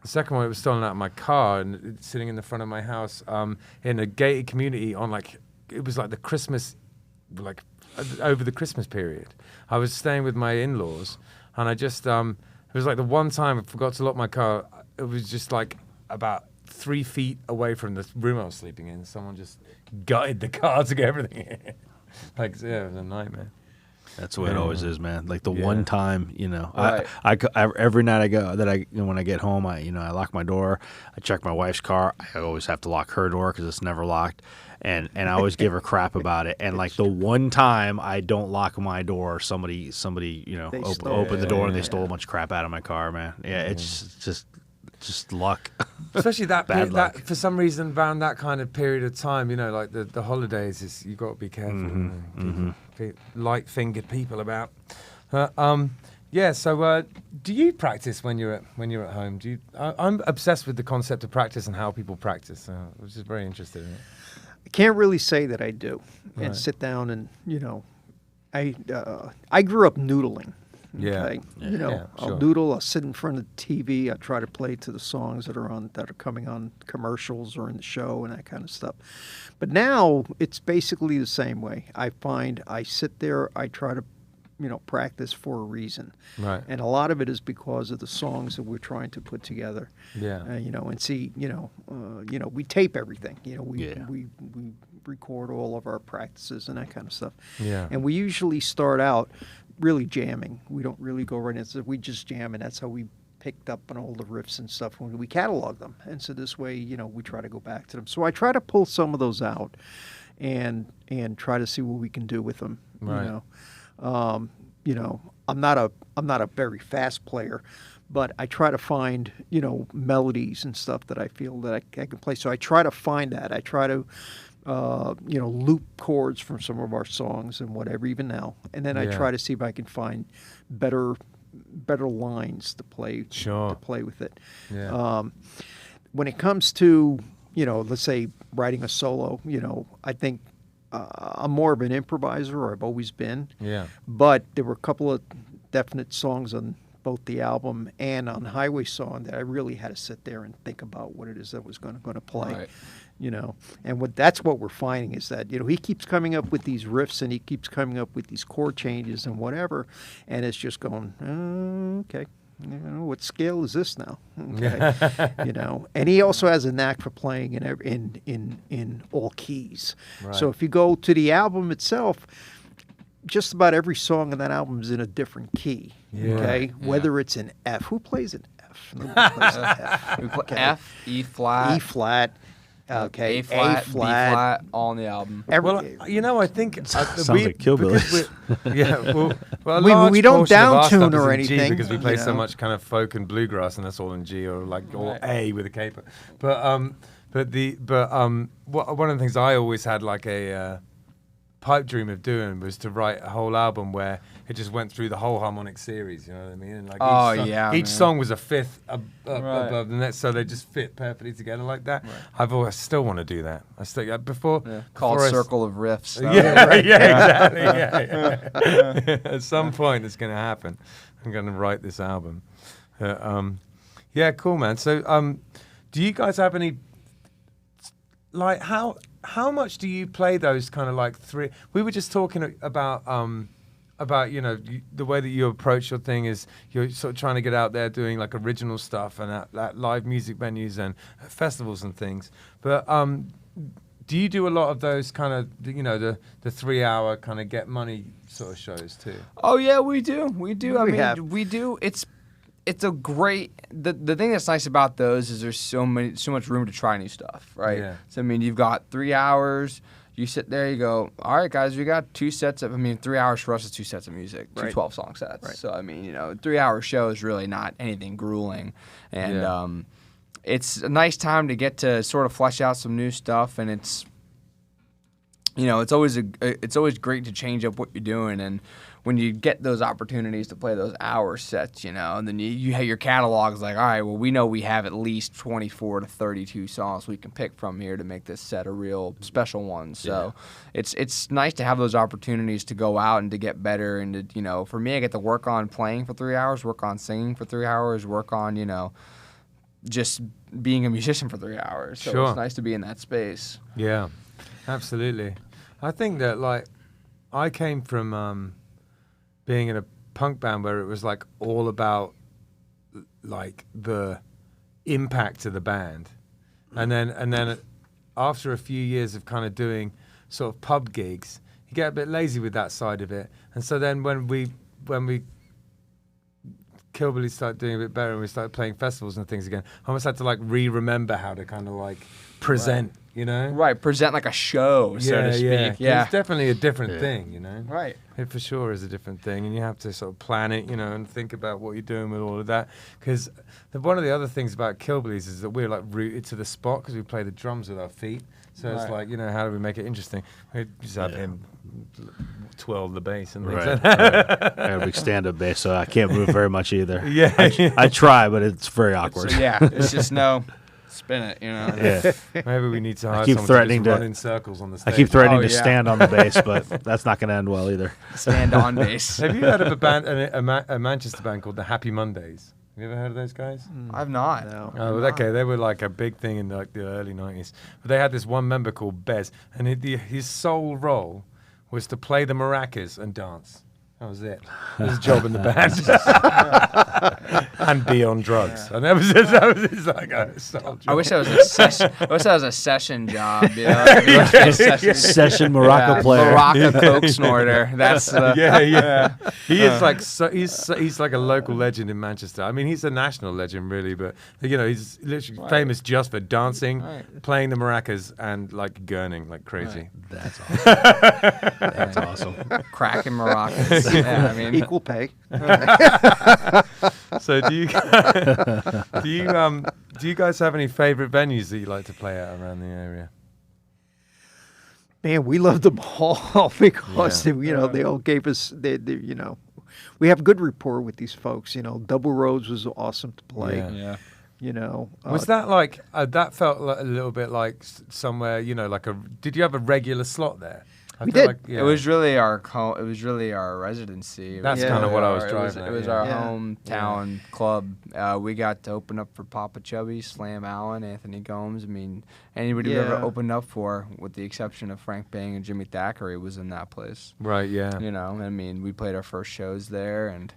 The second one, it was stolen out of my car and it's sitting in the front of my house in a gated community on it was like the Christmas, over the Christmas period. I was staying with my in-laws and I just, it was like the one time I forgot to lock my car. It was just like about 3 feet away from the room I was sleeping in. Someone just gutted the car to get everything in. It was a nightmare. That's the way it always is, man. Like the one time, Right. I every night when I get home, I lock my door. I check my wife's car. I always have to lock her door because it's never locked, and I always give her crap about it. And like the one time I don't lock my door, somebody opened the door and they stole a bunch of crap out of my car, man. Yeah, it's just luck. Especially that, Bad luck. for some reason, around that kind of period of time, like the holidays, you got to be careful. Light-fingered people about. So do you practice when you're at home? I'm obsessed with the concept of practice and how people practice, which is very interesting. In it. I can't really say that I do, and Right. sit down and I grew up noodling. Yeah. Okay? Yeah, I'll sure. doodle. I'll sit in front of the TV. I try to play to the songs that are coming on commercials or in the show and that kind of stuff. But now it's basically the same way. I find I sit there. I try to, practice for a reason. Right. And a lot of it is because of the songs that we're trying to put together. Yeah. And see, we tape everything. We record all of our practices and that kind of stuff. Yeah. And we usually start out really jamming. We don't really go right into it. We just jam, and that's how we picked up on all the riffs and stuff when we catalog them. And so this way, we try to go back to them. So I try to pull some of those out and try to see what we can do with them. Right. I'm not a very fast player, but I try to find, melodies and stuff that I feel that I can play. So I try to find that. I try to loop chords from some of our songs and whatever, even now. And then I try to see if I can find better lines to play with it. Yeah. When it comes to, let's say writing a solo, I think I'm more of an improviser, or I've always been. Yeah. But there were a couple of definite songs on both the album and on Highway Song that I really had to sit there and think about what it is that was going to play. Right. And that's what we're finding is that, he keeps coming up with these riffs and he keeps coming up with these chord changes and whatever, and it's just going, okay, what scale is this now? Okay, and he also has a knack for playing in all keys. Right. So if you go to the album itself, just about every song on that album is in a different key. Yeah. Okay, whether it's an F, who plays an F? Nobody plays an F. We play Okay. F, E flat, E flat. Okay, A flat, A B flat, all on the album. I think Sounds like Killbillies. We don't downtune or anything, because we play so you know. much kind of folk and bluegrass, and that's all in G or all A with a capo. One of the things I always had like a pipe dream of doing was to write a whole album where it just went through the whole harmonic series, you know what I mean? And like each song was a fifth above the next, so they just fit perfectly together like that. Right. I still want to do that. I still before Called before Circle of Riffs. exactly. Yeah. At some point, it's going to happen. I'm going to write this album. Cool, man. So, Do you guys have any, like, how much do you play those kind of like three? We were just talking about the way that you approach your thing is you're sort of trying to get out there doing like original stuff and at live music venues and festivals and things. But do you do a lot of those kind of the 3 hour kind of get money sort of shows too? Oh yeah, we do. We do. We do. It's a great. The thing that's nice about those is there's so much room to try new stuff, right? Yeah. So I mean, you've got 3 hours. You sit there, you go, all right, guys, we got 2 sets of. 3 hours for us is 2 sets of music, two 12-song sets. Right. So I mean, 3 hour show is really not anything grueling, and it's a nice time to get to sort of flesh out some new stuff, and it's. It's always great to change up what you're doing, and when you get those opportunities to play those hour sets, and then you have your catalog is like, all right, well, we know we have at least 24 to 32 songs we can pick from here to make this set a real special one. So it's nice to have those opportunities to go out and to get better, and to, for me, I get to work on playing for 3 hours, work on singing for 3 hours, work on just being a musician for 3 hours. So It's nice to be in that space. Yeah. Absolutely. I think that, like, I came from being in a punk band where it was, like, all about, like, the impact of the band. And then after a few years of kind of doing sort of pub gigs, you get a bit lazy with that side of it. And so then when we Killbilly started doing a bit better and we started playing festivals and things again, I almost had to, like, remember how to kind of, like, present. Right. Right, present like a show, so to speak. Yeah. It's definitely a different thing, Right. It for sure is a different thing, and you have to sort of plan it, and think about what you're doing with all of that. Because one of the other things about Killbillies is that we're like rooted to the spot because we play the drums with our feet. So it's like, how do we make it interesting? We just have him twirl the bass and things like that. I have a big stand-up bass, so I can't move very much either. I try, but it's very awkward. It's just spin it, Yeah. Maybe we need to hire keep someone threatening to just to run in circles on the stage. I keep threatening to stand on the bass, but that's not going to end well either. Stand on bass. Have you heard of a band, a Manchester band called the Happy Mondays? Have you ever heard of those guys? I've not. No. Oh, well, okay. They were like a big thing in like the early 90s. But they had this one member called Bez, and his sole role was to play the maracas and dance. That was it. His job in the band. And be on drugs. And that was his like sole job. I wish that was a session. I wish that was a session job. Session maraca player. Maraca coke snorter. That's He is like he's like a local legend in Manchester. I mean, he's a national legend really, but he's literally famous just for dancing, playing the maracas, and like gurning like crazy. That's awesome. That's awesome. Cracking maracas. Equal pay. So do you guys have any favorite venues that you like to play at around the area? Man, we love them all because they all gave us we have good rapport with these folks. Double Roads was awesome to play. Was that like that felt like a little bit like somewhere did you have a regular slot there? We did. It was really our residency. That's kind of what I was driving at. It was our hometown club. We got to open up for Papa Chubby, Slam Allen, Anthony Gomes. I mean, anybody we ever opened up for, with the exception of Frank Bang and Jimmy Thackeray, was in that place. Right. Yeah. We played our first shows there, and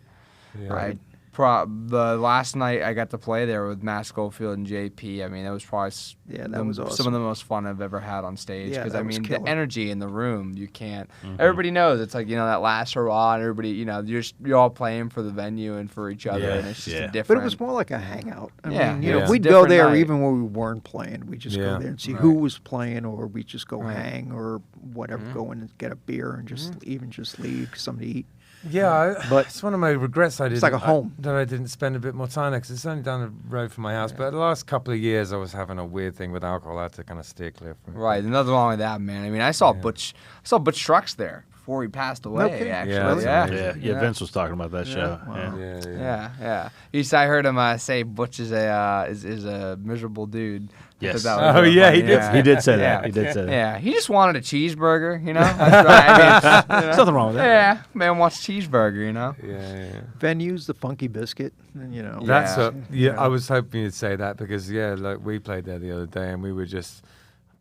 the last night I got to play there with Matt Schofield and JP. I mean, that was probably was awesome. some of the most fun I've ever had on stage. Because the energy in the room, you can't. Mm-hmm. Everybody knows it's like that last hurrah, and everybody you're all playing for the venue and for each other, and it's just a different. But it was more like a hangout. I mean, we'd go there night. even when we weren't playing. We just go there and see who was playing, or we just go hang or whatever, go in and get a beer and just leave, something to eat. Yeah, but it's one of my regrets. It's like a home. That I didn't spend a bit more time there because it's only down the road from my house. But the last couple of years, I was having a weird thing with alcohol. I had to kind of steer clear from it. Right, nothing wrong with that, man. I mean, I saw Butch Trucks there before he passed away. Actually, yeah. Vince was talking about that show. Yeah. I heard him say Butch is a miserable dude. Yes. Oh, yeah, he did. He did say that. He did say that. Yeah, he just wanted a cheeseburger, you know? That's right. I mean, There's nothing wrong with that. Yeah, man wants cheeseburger, you know? Yeah. Venues, the Funky Biscuit, you know. That's Yeah. I was hoping you'd say that because like we played there the other day and we were just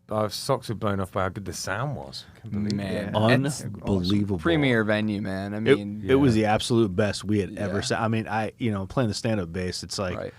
our socks were blown off by how good the sound was. I can't believe it. Man, Unbelievable. Premier venue, man. I mean, It was the absolute best we had ever seen. I mean, playing the stand-up bass, it's like, right.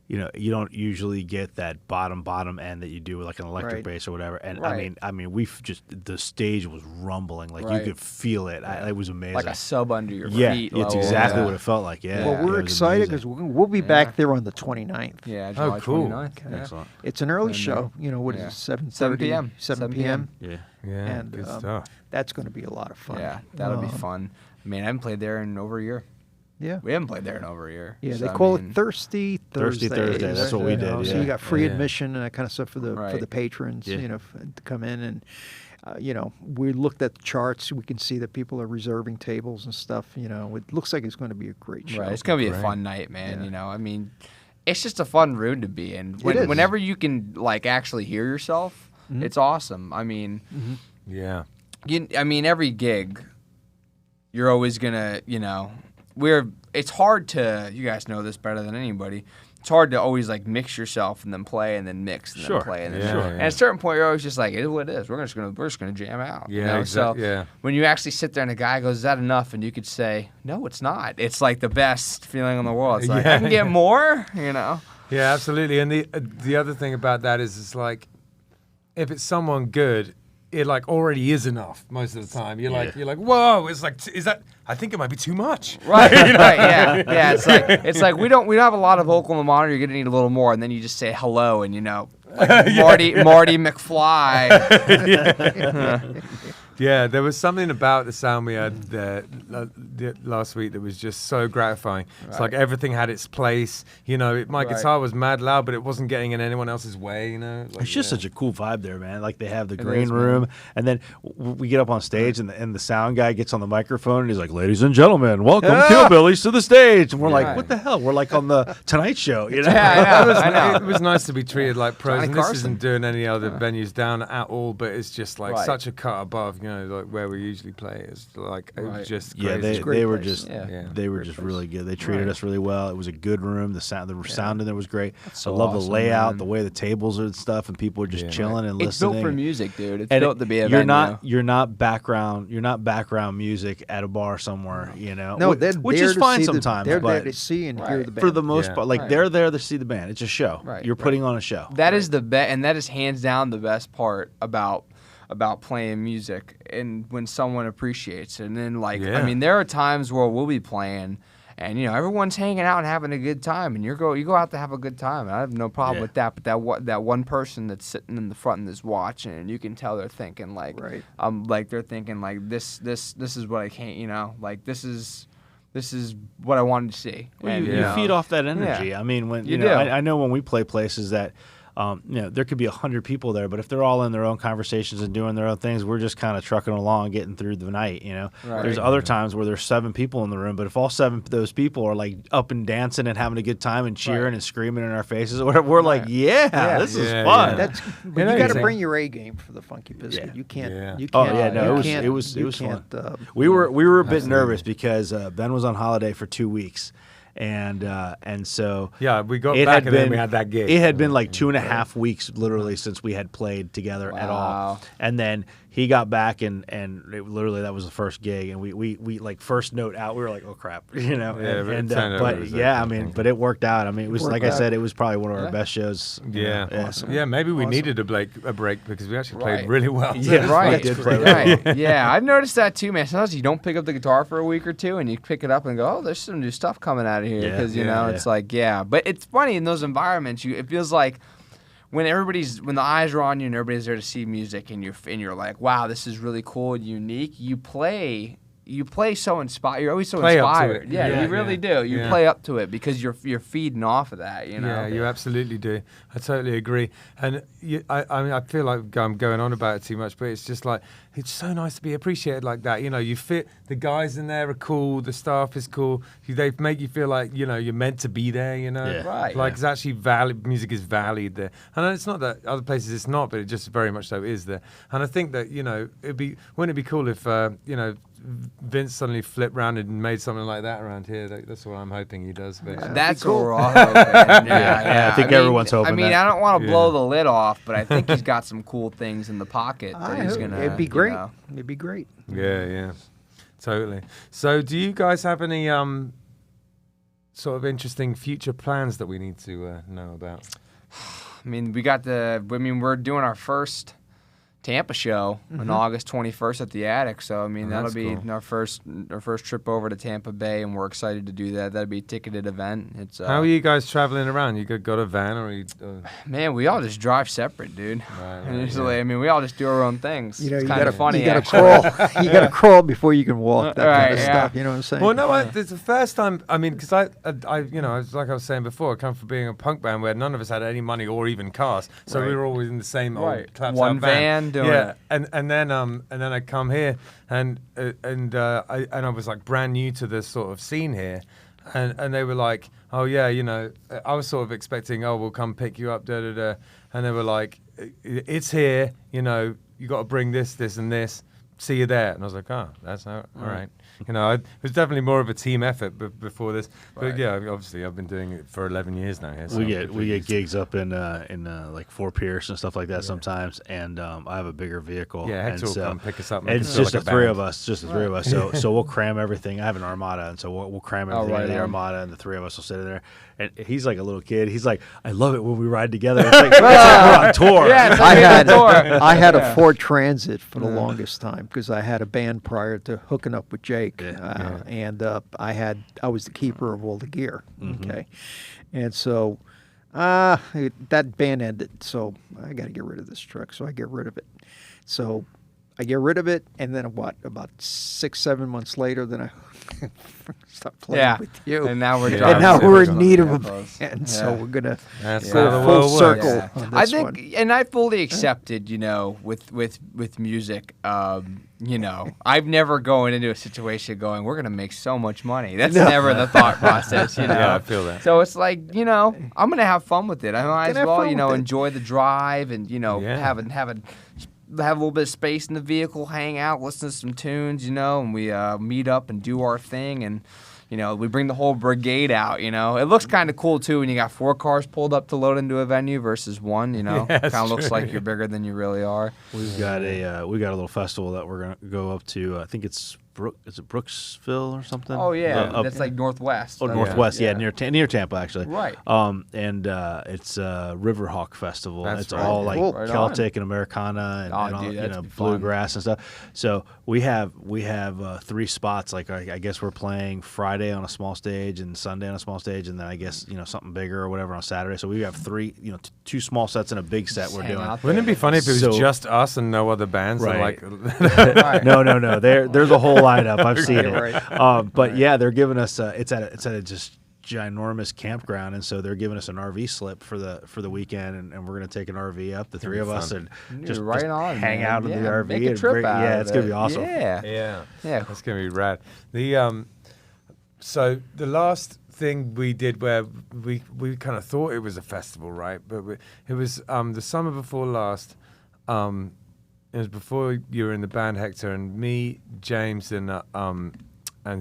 you don't usually get that bottom end that you do with like an electric bass or whatever. And Right. I mean, the stage was rumbling, like you Right. could feel it. It was amazing. Like a sub under your yeah, feet. it's level. exactly Yeah. what it felt like. Yeah. Well, we're it was excited amazing. because we'll be back there on the 29th. Yeah, July cool. 29th. Yeah. Excellent. It's an early And, show. You know, what is yeah. it, 7:30? 7 p.m. 7 p.m. Yeah. Yeah, And, good stuff. That's going to be a lot of fun. Yeah, that'll be fun. I mean, I haven't played there in over a year. Yeah. We haven't played there in over a year. Yeah, So, they I call mean, it Thirsty Thursday. That's what we did, So yeah. you got free Yeah. admission and that kind of stuff for the Right. patrons, Yeah. you know, to come in and. We looked at the charts. We can see that people are reserving tables and stuff. You know, it looks like it's going to be a great show. Right, it's gonna be a Great. fun night, man. Yeah. You know, I mean, it's just a fun room to be in. It is. Whenever you can like actually hear yourself, it's awesome. I mean, Yeah. every gig, you're always gonna, it's hard to. You guys know this better than anybody. It's hard to always like mix yourself and then play and then mix and Sure. then play and then Yeah, mix. yeah. And at a certain point, you're always just like, it is what it is. We're just gonna jam out. Yeah, you know? So yeah. when you actually sit there and a guy goes, "Is that enough?" and you could say, "No, it's not." It's like the best feeling in the world. It's like Yeah. I can get more. You know. Yeah, absolutely. And the other thing about that is it's like if it's someone good, it like already is enough most of the time. You're like, whoa, it's like, is that? I think it might be too much. Right, right, yeah. It's like we don't have a lot of vocal in the monitor. You're gonna need a little more, and then you just say hello, and like Marty McFly. Yeah, there was something about the sound we had there last week that was just so gratifying. It's like everything had its place. My guitar was mad loud, but it wasn't getting in anyone else's way. Like, It's just such a cool vibe there, man. Like they have the It green is, man. room, and then we get up on stage, and the sound guy gets on the microphone, and he's like, "Ladies and gentlemen, welcome Killbillies to the stage." And we're like, Right. "What the hell? We're like on the Tonight Show." You know? Yeah, I know. It was nice to be treated like pros, Johnny and this Carson. isn't doing any other venues down at all. But it's just like Right. such a cut above, like where we usually play. It's like it Right. was just Yeah, crazy. they were place. just Yeah. they were just really good. They treated us really well. It was a good room. The sound in there was great. so I love awesome, the layout, man. the way the tables are and stuff, and people were just Yeah. chilling and It's listening. built for music, dude. It's And built to be a you're venue. not background music at a bar somewhere, No, Wh- they're which there is to fine see sometimes, they're there but to see and hear Right. the band. for the most Yeah. part, like Right. they're there to see the band. It's a show. Right, You're right. putting on a show. That is the best, and that is hands down the best part about playing music, and when someone appreciates it. And then Yeah. there are times where we'll be playing and everyone's hanging out and having a good time, and you go out to have a good time, and I have no problem Yeah. with that. But that one person that's sitting in the front and is watching, and you can tell they're thinking like Right. they're thinking like this is what I can't, like this is what I wanted to see. Well, And, you Yeah. feed off that energy. I mean, when You know, do. I know when we play places that, there could be 100 people there, but if they're all in their own conversations and doing their own things, we're just kind of trucking along, getting through the night. Right. There's other times where there's 7 people in the room, but if all 7 of those people are like up and dancing and having a good time and cheering Right. and screaming in our faces, or whatever, we're like, yeah, this is Yeah, fun. yeah. That's but You know, you got to it's bring your A game for the Funky Biscuit. Yeah. You can't. Yeah. You Oh, can't. yeah, no, you it was- can't- it was you fun. can't, We were a bit Absolutely. nervous because Ben was on holiday for 2 weeks, and so Yeah, we got it back had and then been- we had that gig. It had been like 2.5 weeks literally since we had played together at all, Wow. and then he got back and it, literally that was the first gig, and we like first note out, we were like, oh crap, Yeah, but it turned out it but was yeah, okay. I mean, but it worked out. I mean, it was Worked like I out. said, it was probably one of our Yeah. best shows. Yeah. Awesome. Yeah, maybe we needed a break because we actually played Right. really well. Yeah, Right. we did play really Right. Yeah, I've noticed that too, man. Sometimes you don't pick up the guitar for a week or two, and you pick it up and go, "Oh, there's some new stuff coming out of here." Yeah. Because Yeah. it's like, yeah. But it's funny in those environments. It feels like when the eyes are on you and everybody's there to see music, and you're like, "Wow, this is really cool and unique." You play you play so inspired. You're always so Play up to inspired. it. Yeah, Yeah, you really yeah. do. You Yeah. play up to it because you're feeding off of that. You know. Yeah, you absolutely do. I totally agree. And I mean, I feel like I'm going on about it too much, but it's just like, it's so nice to be appreciated like that. You know, you fit, the guys in there are cool, the staff is cool. They make you feel like, you know, you're meant to be there, you know? Yeah. Right. Like it's actually valued, music is valued there. And it's not that other places it's not, but it just very much so is there. And I think that, you know, wouldn't it be cool if, you know, Vince suddenly flipped around and made something like that around here? That's what I'm hoping he does. But That's cool. what we're all hoping. Yeah, I think everyone's hoping I mean, that. I don't want to Yeah. blow the lid off, but I think he's got some cool things in the pocket that he's gonna. It'd be you great. know. It'd be great. yeah, totally. So do you guys have any sort of interesting future plans that we need to know about? I mean, we're doing our first Tampa show on August 21st at the Attic. So I mean, Oh, that'll that's be cool. our first trip over to Tampa Bay, and we're excited to do that. That'll be a ticketed event. It's How are you guys traveling around? You got a van or you? man, we all just drive separate, dude. Right, Usually, I mean, we all just do our own things. You know, it's you kind gotta of funny. You gotta actually. crawl. You gotta crawl before you can walk. That Right, kind of yeah. stuff. You know what I'm saying? Well, no, it's the first time. I mean, because I, you know, like I was saying before, I come from being a punk band where none of us had any money or even cars, so we Right. were always in the same Right. old claps One out van. van doing yeah, it. and then I come here and I was like brand new to this sort of scene here, and they were like, oh yeah, you know, I was sort of expecting, oh, we'll come pick you up, and they were like, it's here, you know, you got to bring this, and this. See you there. And I was like, oh, that's all right. You know, it was definitely more of a team effort before this. But Right. yeah, obviously I've been doing it for 11 years now. Here, so We I'm get completely gigs up in like Fort Pierce and stuff like that sometimes, and I have a bigger vehicle. Yeah, Hector and will so come pick us up. and it's just the three of us, So we'll cram everything. I have an Armada, and so we'll cram everything right in the on. Armada, and the three of us will sit in there. And he's like a little kid. He's like, I love it when we ride together. It's like, we're on tour. Yeah, it's I like had a tour. I had Yeah. a Ford Transit for the longest time because I had a band prior to hooking up with Jake, and I was the keeper of all the gear. Okay, and so that band ended, so I got to get rid of this truck. So I get rid of it. So I get rid of it, and then about 6-7 months later, then I stopped playing Yeah. with you. And now we're Yeah. driving And now we're in on need the of a Tempos. band, so Yeah. we're gonna That's Yeah. how the full world works. circle. Yeah. on I this think, one. and I fully accepted, you know, with music, you know, I've never going into a situation going, we're gonna make so much money. That's never the thought process, you know. Yeah, I feel that. So it's like, you know, I'm gonna have fun with it. I might as have well, fun you know, with it. enjoy the drive and you know Yeah. have a little bit of space in the vehicle, hang out, listen to some tunes, you know, and we meet up and do our thing and. You know, we bring the whole brigade out, you know. It looks kind of cool, too, when you got 4 cars pulled up to load into a venue versus 1, you know. Yeah, Kind that's of looks true. like you're bigger than you really are. We've got a little festival that we're gonna go up to. I think it's is it Brooksville or something? Oh, yeah. Up- That's like northwest. Oh, That's- northwest, yeah, near Tampa actually. Right. And it's Riverhawk Festival. That's it's right. all like Cool. Right Celtic and Americana and, Oh, and all, dude, you that'd know, be fun. bluegrass and stuff. So we have 3 spots. Like I guess we're playing Friday on a small stage and Sunday on a small stage, and then I guess something bigger or whatever on Saturday. So we have 3, 2 small sets and a big set Just we're hang doing. out Wouldn't it be funny if it was So- just us and no other bands? And Right. like, No. There's a whole lineup. I've seen it. Right. But yeah, they're giving us. It's at a just ginormous campground, and so they're giving us an RV slip for the weekend, and we're gonna take an RV up, the 3 of us, fun. and You're just right on, hang man. out in the Yeah, RV. make a and trip bring- out yeah, of it's gonna be it. awesome. Yeah. yeah. Yeah. That's gonna be rad. So the last thing we did where we kind of thought it was a festival, right? But it was the summer before last. It was before you were in the band, Hector, and me, James, and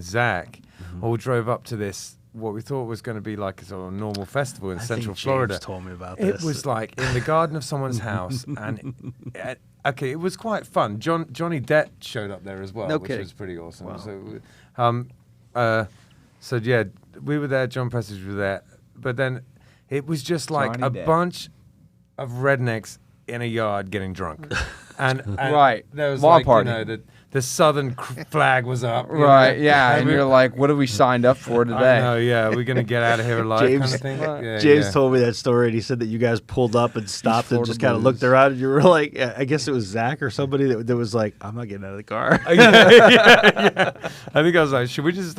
Zach all drove up to this what we thought was going to be like a sort of normal festival in I Central think Florida. James told me about It this. was like in the garden of someone's house, and okay, it was quite fun. Johnny Depp showed up there as well, No which kidding. was pretty awesome. Wow. So yeah, we were there. John Prestidge was there, but then it was just like Johnny a Depp. bunch of rednecks in a yard getting drunk. and Right. there was Lawn like party. you know the southern flag was up, you Right, know? yeah, and we- you're like, what have we signed up for today? I know, yeah, we're gonna get out of here alive, kind James- of thing. Yeah, James yeah. told me that story, and he said that you guys pulled up and stopped and Florida just kind of blues. looked around, and you were like, I guess it was Zach or somebody that was like, I'm not getting out of the car. yeah. I think I was like, should we just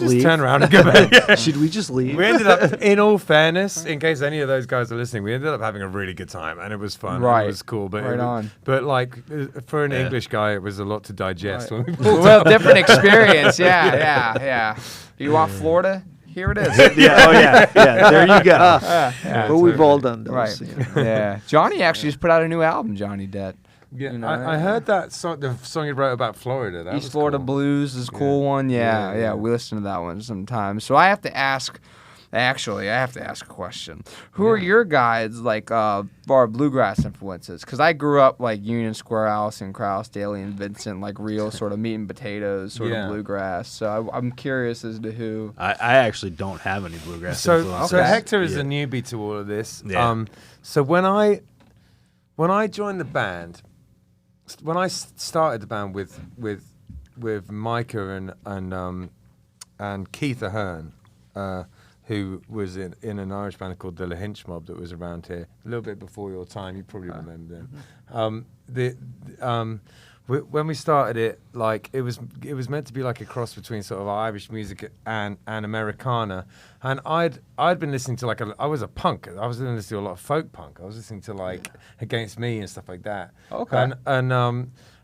leave? turn around and go back? Should we just leave? We ended up, in all fairness, in case any of those guys are listening, we ended up having a really good time, and it was fun. Right. It was cool, but Right on. But like for an English guy, it was a lot to digest. When we pulled Well, different experience. Yeah. You want Florida? Here it is. yeah, oh yeah, there you go. Yeah. But we've all done those. Right. you know. Yeah. Johnny actually just put out a new album, Johnny Depp. Yeah, You know, I heard that song, the song you wrote about Florida. That East was Florida cool. Blues is a cool one. Yeah, Yeah. we listen to that one sometimes. So I have to ask. Actually, I have to ask a question. Who are your guys like bar bluegrass influences? Because I grew up like Union Square, Allison Krauss, Daly and Vincent, like real sort of meat and potatoes sort of bluegrass. So I'm curious as to who. I actually don't have any bluegrass So influences. Hector is Yeah. a newbie to all of this. Yeah. So when I joined the band, when I started the band with Micah and Keith Ahern, who was in an Irish band called the Lahinch Mob that was around here a little bit before your time. You probably remember them. When we started it, like it was meant to be like a cross between sort of Irish music and Americana, and I'd been listening to I was a punk. I was listening to a lot of folk punk. I was listening to like Against Me and stuff like that. Okay.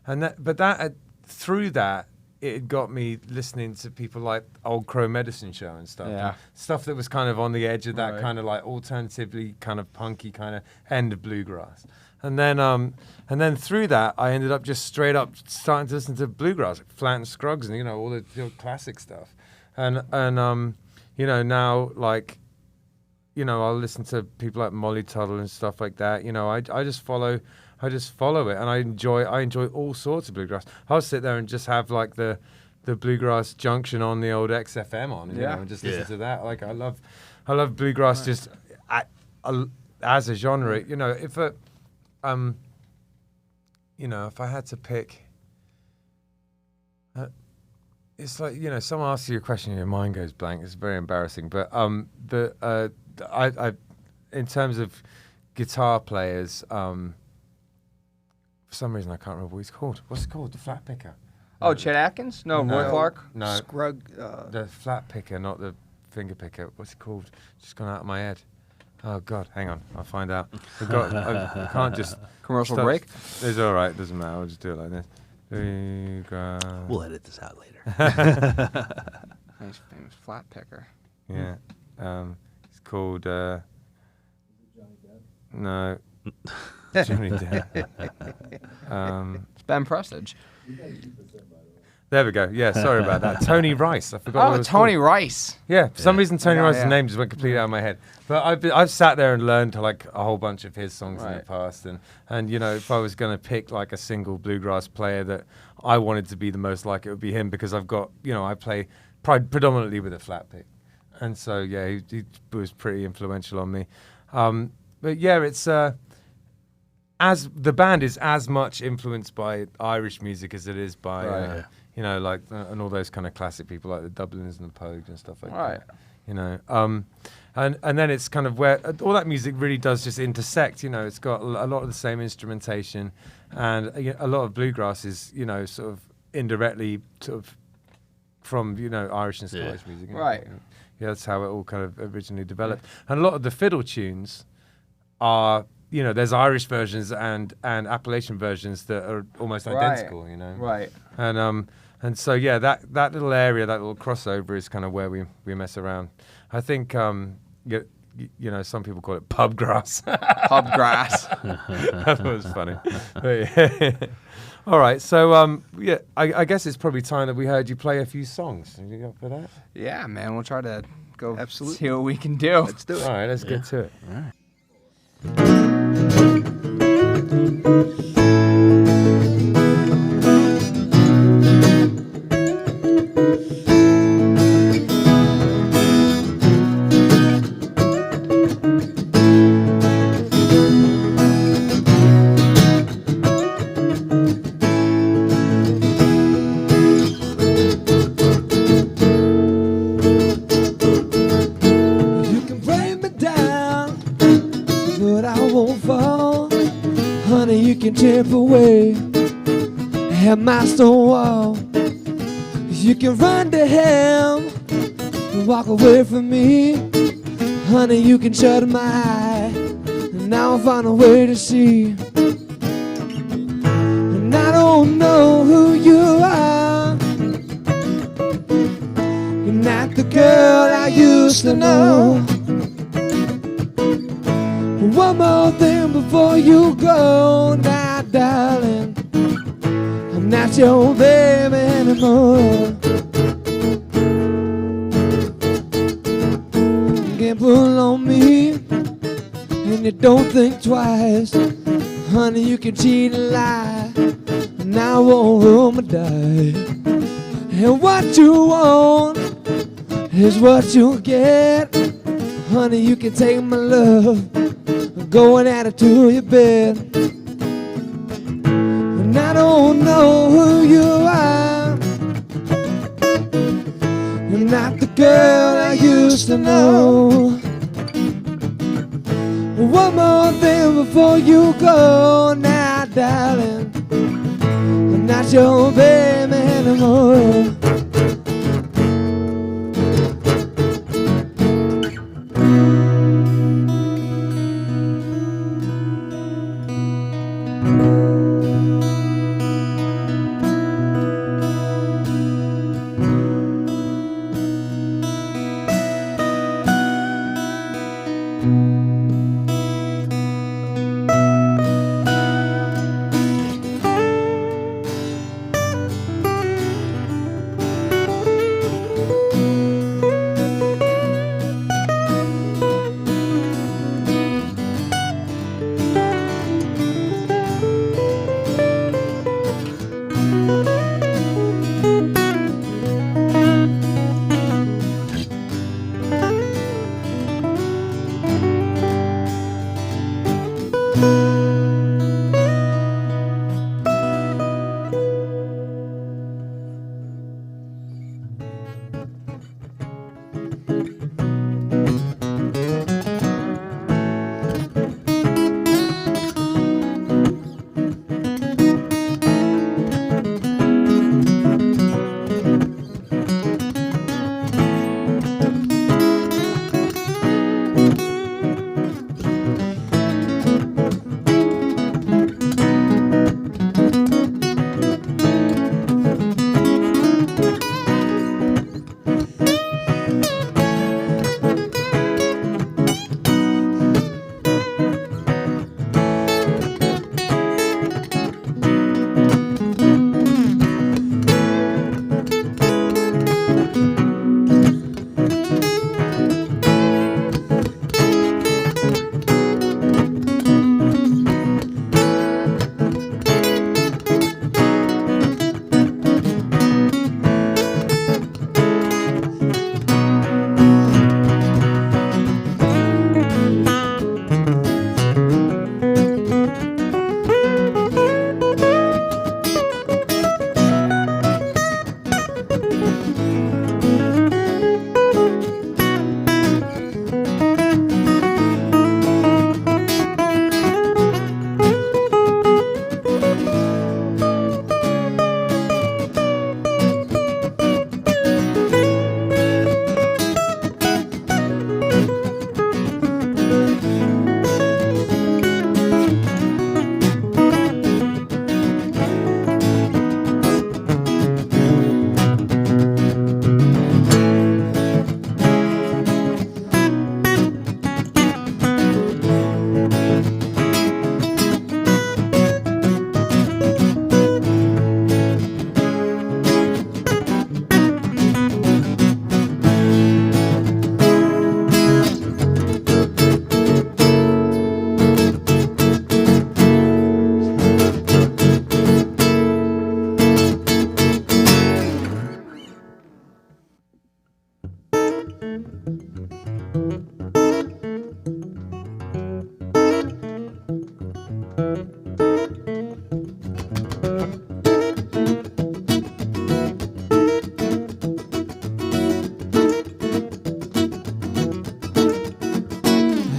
But through that, it got me listening to people like Old Crow Medicine Show and stuff. Yeah. Stuff that was kind of on the edge of that Right. kind of like alternatively kind of punky kind of end of bluegrass. And then through that, I ended up just straight up starting to listen to bluegrass, like Flat and Scruggs and, all the classic stuff. And now like, I'll listen to people like Molly Tuttle and stuff like that. I just follow it, and I enjoy all sorts of bluegrass. I'll sit there and just have like the Bluegrass Junction on the old XFM on, and just listen to that. Like I love bluegrass just as a genre. If I had to pick, it's like someone asks you a question and your mind goes blank. It's very embarrassing. But I in terms of guitar players, for some reason I can't remember what he's called. What's it called? The flat picker. Oh, Chet Atkins? No, Roy Clark? No, Scrug. the flat picker, not the finger picker. What's it called? Just gone out of my head. Oh God, hang on, I'll find out. I can't just Commercial stop. break? It's all right. Doesn't matter. I'll just do it like this. We'll edit this out later. Nice famous flat picker. Yeah, it's called. No, Johnny Depp. It's Ben Prestage. There we go. Yeah, sorry about that. Tony Rice. I forgot. what it was Tony called. Rice. Yeah, for some reason Tony Yeah, Rice's yeah. name just went completely out of my head. But I've sat there and learned like a whole bunch of his songs in the Right. past, and if I was going to pick like a single bluegrass player that I wanted to be the most like, it would be him, because I've got I play predominantly with a flat pick, and so yeah, he was pretty influential on me. But yeah, it's as the band is as much influenced by Irish music as it is by Right. and all those kind of classic people like the Dubliners and the Pogues and stuff like Right. that. And then it's kind of where all that music really does just intersect. It's got a lot of the same instrumentation, and a lot of bluegrass is sort of indirectly sort of from Irish and Scottish music. Right. Yeah, that's how it all kind of originally developed. And a lot of the fiddle tunes are there's Irish versions and Appalachian versions that are almost identical. Right. And so yeah, that little area, that little crossover is kind of where we mess around. I think some people call it pub grass. Pub grass. That was funny. But yeah. All right, so I guess it's probably time that we heard you play a few songs. Are you up for that? Yeah, man. We'll try to go Absolutely. see what we can do. Let's do it. All right, let's get to it. All right. chip away at my stone wall. You can run to him and walk away from me. Honey, you can shut my eye, and I'll find a way to see. And I don't know who you are. You're not the girl I used to know. One more thing before you go now, darling. I'm not your baby anymore. You can't pull on me, and you don't think twice. Honey, you can cheat and lie, and I won't roll my die. And what you want is what you'll get. Honey, you can take my love, go and add it to your bed. And I don't know who you are. You're not the girl I used to know. One more thing before you go now, darling. I'm not your baby anymore.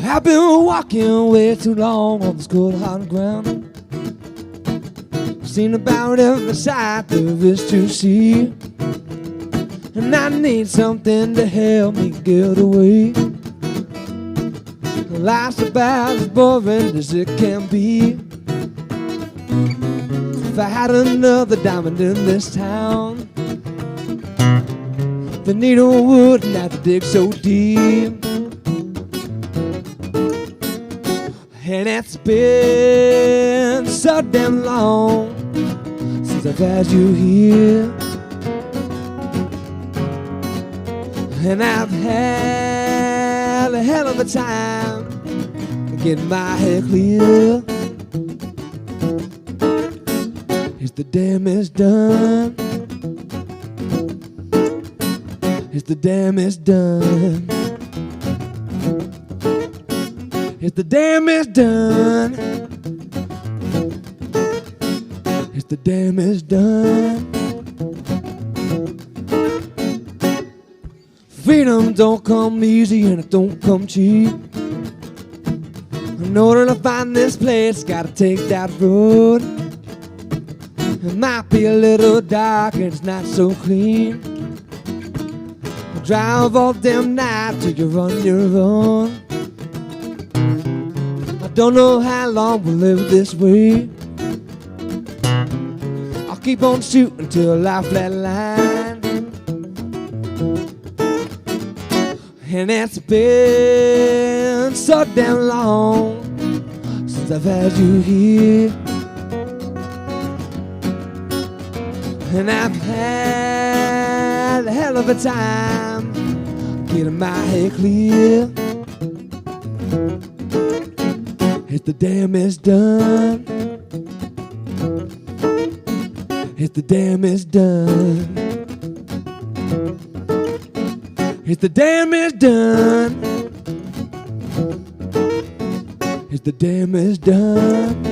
I've been walking way too long on this cold hard ground. seen about every sight there is to see, and I need something to help me get away. Life's about as boring as it can be. If I had another diamond in this town, the needle wouldn't have to dig so deep. And it's been so damn long since I've had you here, and I've had a hell of a time getting my head clear. Is the damage done? Is the damage done? Is the damage done? Is the damage done? Freedom don't come easy and it don't come cheap. In order to find this place, gotta take that road. It might be a little dark and it's not so clean. Drive all damn night till you're on your own. I don't know how long we'll live this way. I'll keep on shooting till I flatline. And it's been so damn long since I've had you here, and I've had a hell of a time getting my head clear. Is the damage done? Is the damage done? Is the damage done? Is the damage done?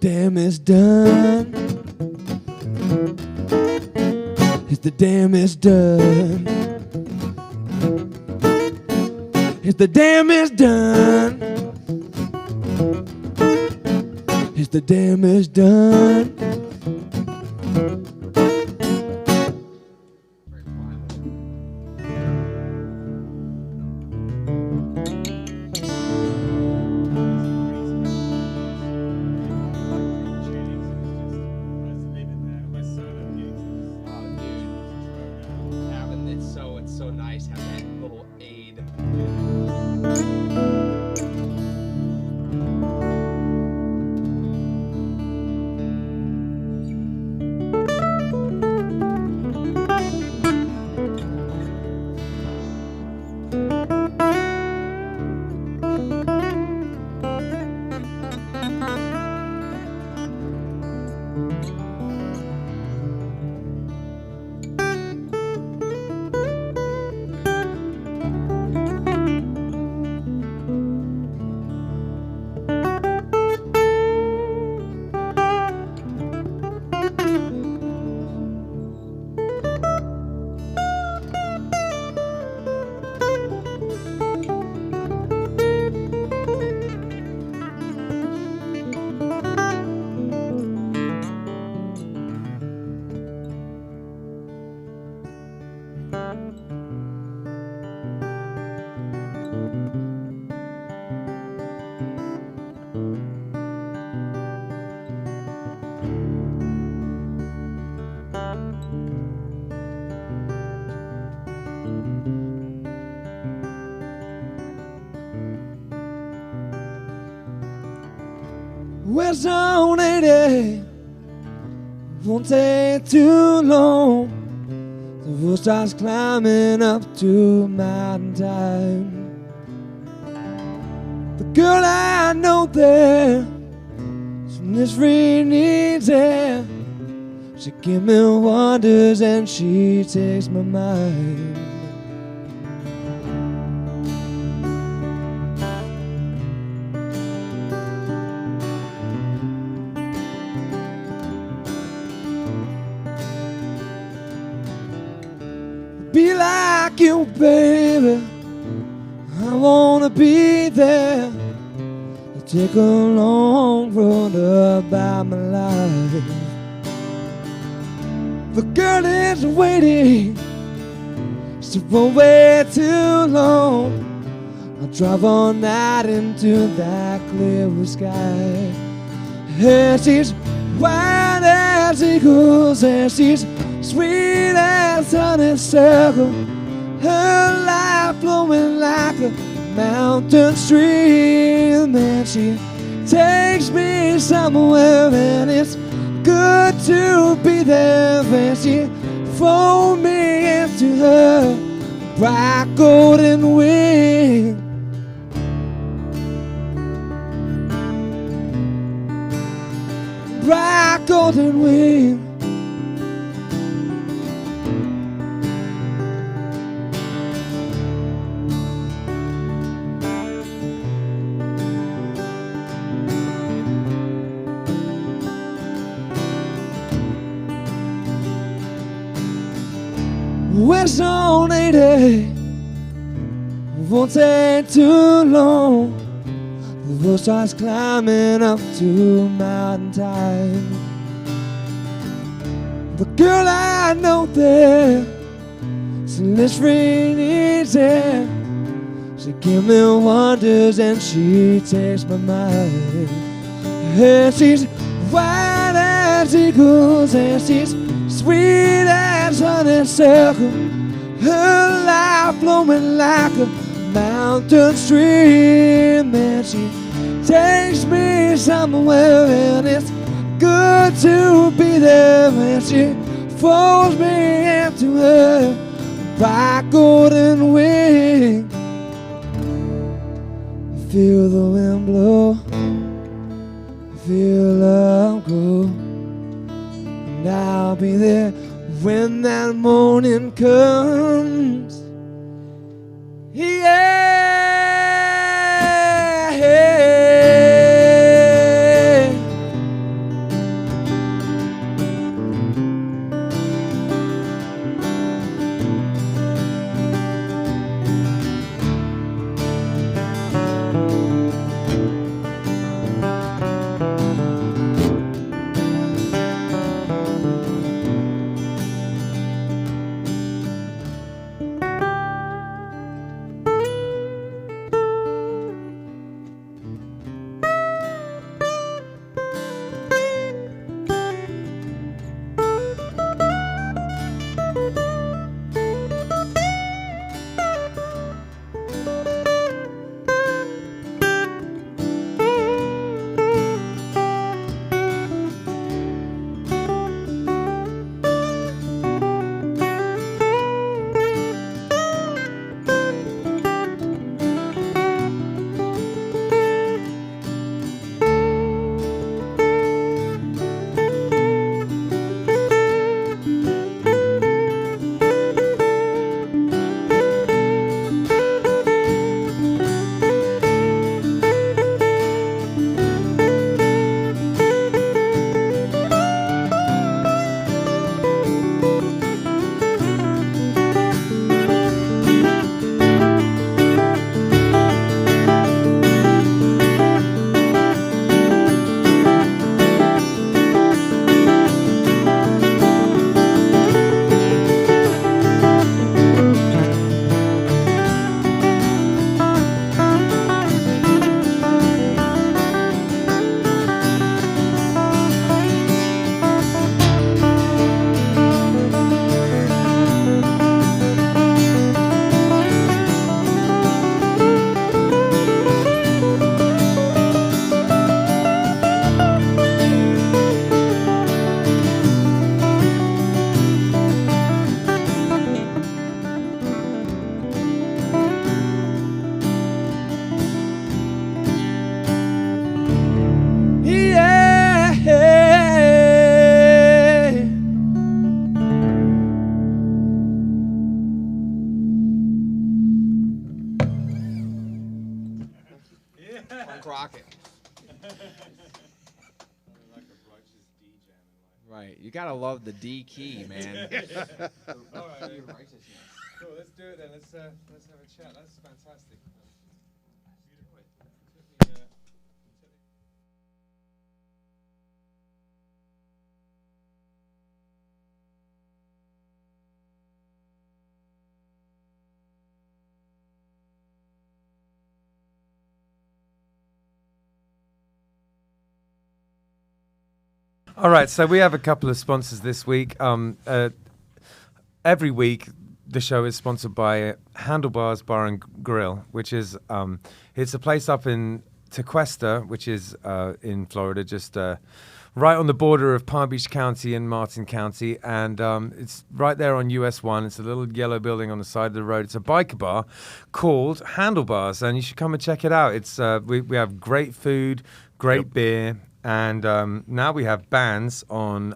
Damage done? Is the damage done? Is the damage done? Is the damage done? It's so nice having West on 80 won't take too long. The road starts climbing up to mountain time. The girl I know there, from this rainy day, she gives me wonders and she takes my mind. Be like you, baby, I wanna be there. I take a long road about my life. The girl is waiting, she won't wait too long. I'll drive all night into that clear sky. And she's white as eagles, and she's sweet as honeysuckle. Her life flowing like a mountain stream, and she takes me somewhere, and it's good to be there. And she folds me into her bright golden wing. Bright golden wing. West on 80 won't take too long. The road starts climbing up to mountain time. The girl I know there, so let's rainy day. She gives me wonders and she takes my mind. And she's white as eagles, and she's sweet as honeysuckle. Her life flowing like a mountain stream, and she takes me somewhere, and it's good to be there. And she folds me into her bright golden wing. Feel the wind blow, feel love grow, and I'll be there when that morning comes. Yeah. Punk rock it. Right, you gotta love the D key, man. All right. Cool, let's do it then. Let's have a chat. That's fantastic. All right, so we have a couple of sponsors this week. Every week, the show is sponsored by Handlebars Bar and Grill, which is it's a place up in Tequesta, which is in Florida, just right on the border of Palm Beach County and Martin County, and it's right there on US 1. It's a little yellow building on the side of the road. It's a biker bar called Handlebars, and you should come and check it out. It's we have great food, great beer. And now we have bands on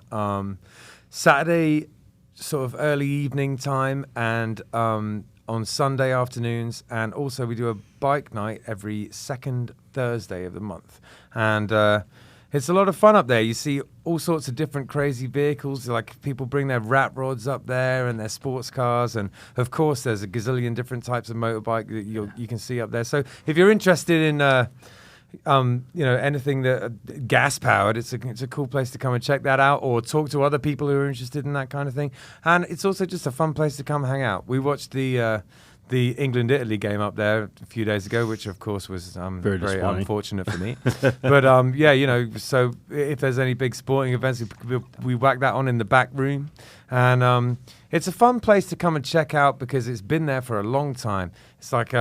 Saturday, sort of early evening time, and on Sunday afternoons. And also we do a bike night every second Thursday of the month. And it's a lot of fun up there. You see all sorts of different crazy vehicles. Like people bring their rat rods up there and their sports cars. And, of course, there's a gazillion different types of motorbike that you can see up there. So if you're interested in... anything that gas powered, it's a cool place to come and check that out, or talk to other people who are interested in that kind of thing. And it's also just a fun place to come hang out. We watched the England-Italy game up there a few days ago, which of course was very unfortunate for me. But so if there's any big sporting events, we whack that on in the back room, and it's a fun place to come and check out because it's been there for a long time. It's like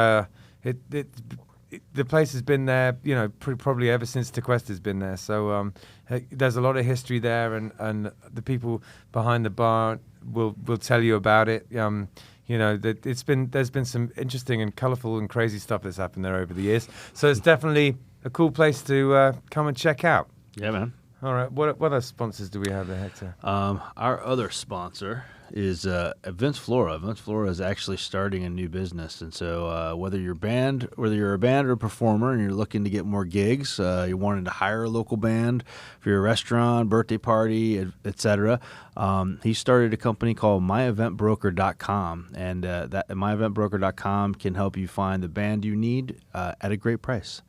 the place has been there, probably ever since Tequesta's been there. So there's a lot of history there, and the people behind the bar will tell you about it. There's been some interesting and colourful and crazy stuff that's happened there over the years. So it's definitely a cool place to come and check out. Yeah, man. All right. What other sponsors do we have there, Hector? Our other sponsor is Vince Flora. Vince Flora is actually starting a new business, and so whether you're a band or a performer, and you're looking to get more gigs, you're wanting to hire a local band for your restaurant, birthday party, etc. He started a company called myeventbroker.com, and that myeventbroker.com can help you find the band you need at a great price.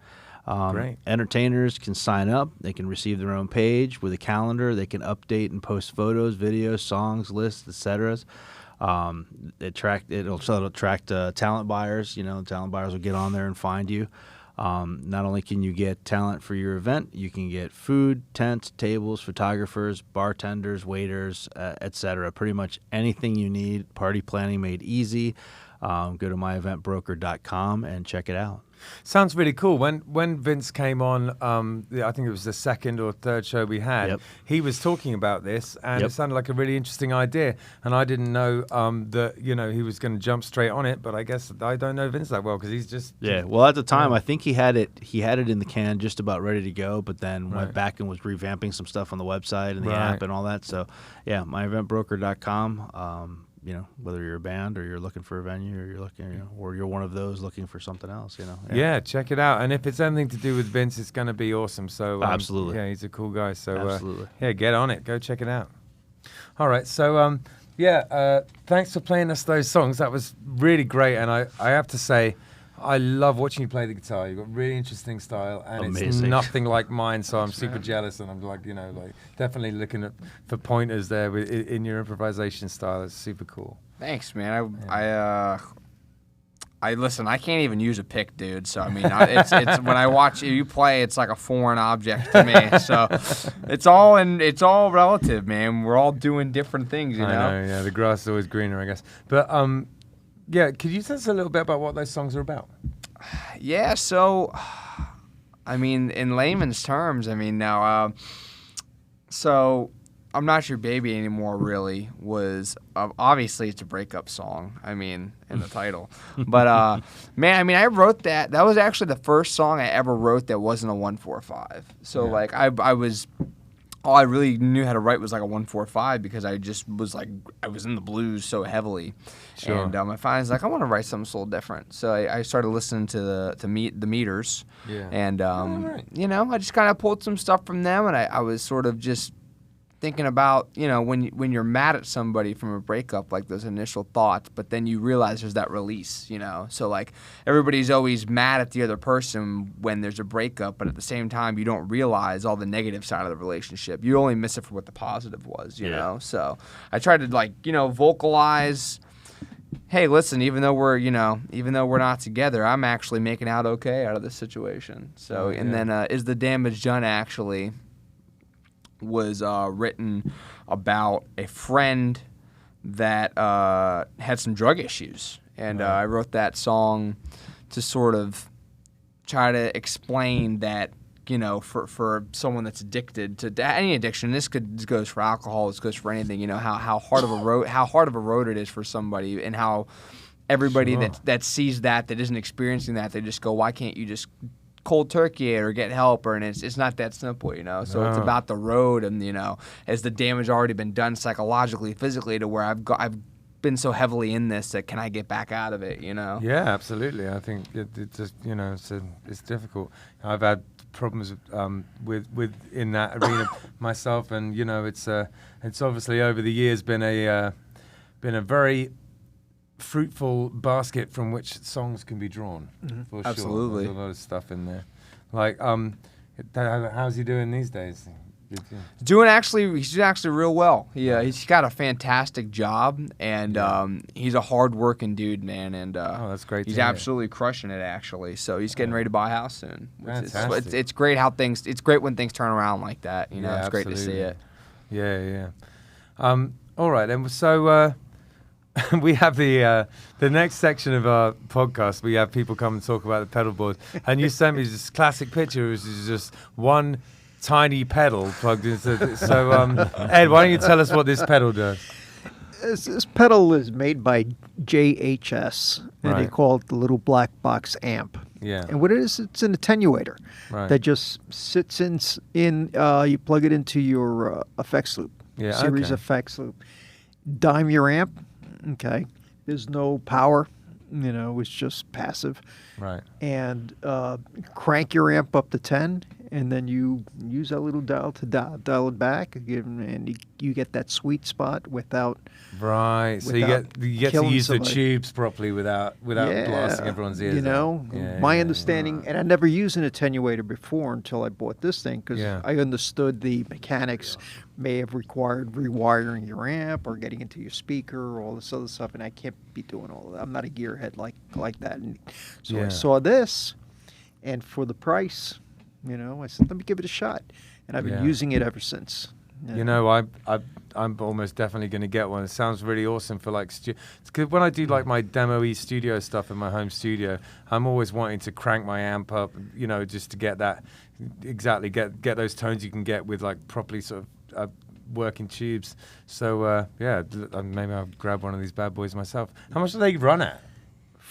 Great. Entertainers can sign up. They can receive their own page with a calendar. They can update and post photos, videos, songs, lists, etc. It'll attract talent buyers. Talent buyers will get on there and find you. Not only can you get talent for your event, you can get food, tents, tables, photographers, bartenders, waiters, etc. Pretty much anything you need. Party planning made easy. Go to myeventbroker.com and check it out. Sounds really cool. When Vince came on, I think it was the second or third show we had, he was talking about this, and it sounded like a really interesting idea. And I didn't know that he was going to jump straight on it, but I guess I don't know Vince that well because he's just Well, at the time, I think he had it in the can, just about ready to go, but then went back and was revamping some stuff on the website and the app and all that. So myeventbroker.com. Whether you're a band or you're looking for a venue or you're looking, or you're one of those looking for something else, Yeah, check it out. And if it's anything to do with Vince, it's going to be awesome. So absolutely. Yeah, he's a cool guy. So absolutely. Get on it. Go check it out. All right. So thanks for playing us those songs. That was really great. And I have to say, I love watching you play the guitar. You've got really interesting style, and Amazing. It's nothing like mine. So I'm super jealous, and I'm definitely looking for pointers there in your improvisation style. It's super cool. Thanks, man. I listen. I can't even use a pick, dude. So I mean, it's when I watch you play, it's like a foreign object to me. So it's all relative, man. We're all doing different things, you know. I know. Yeah, the grass is always greener, I guess. But could you tell us a little bit about what those songs are about? Yeah. So, I mean, in layman's terms, so I'm Not Your Baby Anymore really was obviously it's a breakup song, in the title. But man, I wrote that was actually the first song I ever wrote that wasn't a 1-4-5. So I all I really knew how to write was like a 1-4-5 because I just was like, I was in the blues so heavily. Sure. And I finally was like, I want to write something a little different. So I started listening to the Meters. Yeah. And, right. you know, I just kind of pulled some stuff from them, and I was sort of just thinking about, you know, when you're mad at somebody from a breakup, like those initial thoughts, but then you realize there's that release, you know. So like everybody's always mad at the other person when there's a breakup, but at the same time you don't realize all the negative side of the relationship. You only miss it for what the positive was, you know. So I tried to, like, you know, vocalize, hey, listen, even though we're not together, I'm actually making out okay out of this situation. So and then Is the Damage Done actually was written about a friend that had some drug issues. And I wrote that song to sort of try to explain that, you know, for someone that's addicted to any addiction, this goes for alcohol, this goes for anything, you know, how hard of a road it is for somebody, and how everybody that sees that isn't experiencing that, they just go, why can't you just cold turkey it or get help? And it's not that simple, you know. So it's about the road, and, you know, has the damage already been done psychologically, physically, to where I've been so heavily in this that can I get back out of it, you know? Yeah, absolutely. I think it just, you know, it's difficult. I've had problems with in that arena myself, and, you know, it's obviously over the years been a very fruitful basket from which songs can be drawn. For sure. Absolutely. There's a lot of stuff in there. Like, how's he doing these days? He's doing actually real well. He's got a fantastic job, and he's a hard-working dude, man. And that's great. He's absolutely crushing it, actually. So he's getting ready to buy a house soon. Fantastic. It's great it's great when things turn around like that. You know, it's absolutely. great to see it. Yeah. All right, and so we have the next section of our podcast. We have people come and talk about the pedal board, and you sent me this classic picture, which is just one tiny pedal plugged into. So, Ed, why don't you tell us what this pedal does? This pedal is made by JHS, and they call it the little black box amp. Yeah. And what it is, it's an attenuator that just sits in. You plug it into your effects loop, series effects loop. Dime your amp. Okay. There's no power. You know, it's just passive. Right. And crank your amp up to 10, and then you use that little dial to dial it back, and you get that sweet spot without. Right. So you get to use the tubes properly without blasting everyone's ears. You know, my understanding, and I never used an attenuator before until I bought this thing, because I understood the mechanics may have required rewiring your amp or getting into your speaker or all this other stuff, and I can't be doing all of that. I'm not a gearhead like that. And so I saw this, and for the price, you know, I said, let me give it a shot, and I've been using it ever since. You know, I'm almost definitely going to get one. It sounds really awesome for like, because when I do like my demo-y studio stuff in my home studio, I'm always wanting to crank my amp up, you know, just to get that, get those tones you can get with like properly sort of working tubes. So maybe I'll grab one of these bad boys myself. How much do they run at?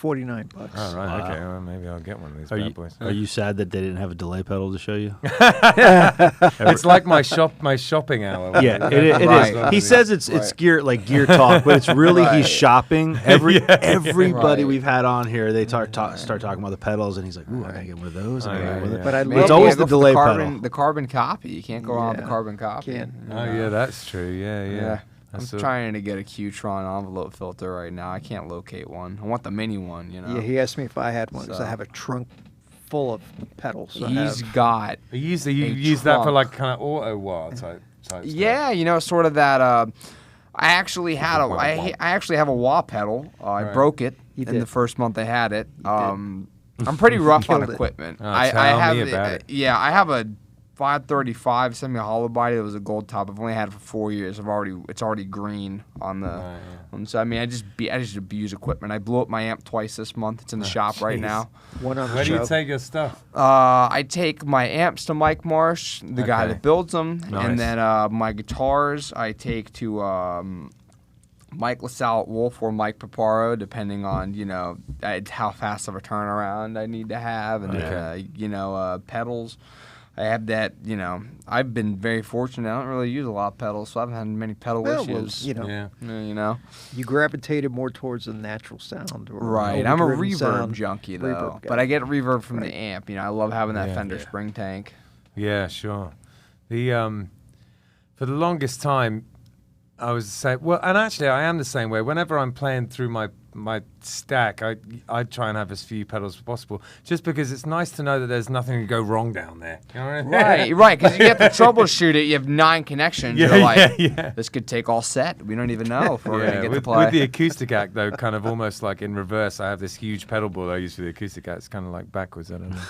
$49. Oh, right. Wow. Okay. Well, maybe I'll get one of these bad boys. Are you sad that they didn't have a delay pedal to show you? It's like my shopping hour. Yeah, it is. He says it's gear talk, but it's really he's shopping. Everybody we've had on here, they start talking about the pedals, and he's like, "Ooh, I gotta get one of those." But it's always the delay pedal. The carbon copy. You can't go wrong with the carbon copy. Oh yeah, that's true. Yeah. I'm trying to get a Qtron envelope filter right now. I can't locate one. I want the mini one, you know. Yeah, he asked me if I had one because I have a trunk full of pedals. He's got. You use that for like kind of auto wah type stuff. Yeah, you know, sort of that. I actually have a wah pedal. I broke it in the first month I had it. I'm pretty rough on equipment. I have a 535 semi hollow body that was a gold top. I've only had it for 4 years. It's already green on the. So I mean, I just abuse equipment. I blew up my amp twice this month. It's in the shop right now. Where do you take your stuff? I take my amps to Mike Marsh, the guy that builds them, and then my guitars I take to Mike LaSalle at Wolf or Mike Paparo, depending on how fast of a turnaround I need to have, and pedals. I have that, I've been very fortunate. I don't really use a lot of pedals, so I haven't had many pedal issues. You gravitated more towards the natural sound. Right. I'm a reverb sound. junkie, though. Reverb guy. But I get reverb from the amp. I love having that Fender spring tank. Yeah, sure. The for the longest time, I was the same. Well, and actually, I am the same way. Whenever I'm playing through my stack, I try and have as few pedals as possible, just because it's nice to know that there's nothing to go wrong down there. You know what I mean? Right, because you have to troubleshoot it. You have 9 connections. You're like, this could take all set. We don't even know if we're going to get to play. With the acoustic act, though, kind of almost like in reverse, I have this huge pedal board I use for the acoustic act. It's kind of like backwards, I don't know.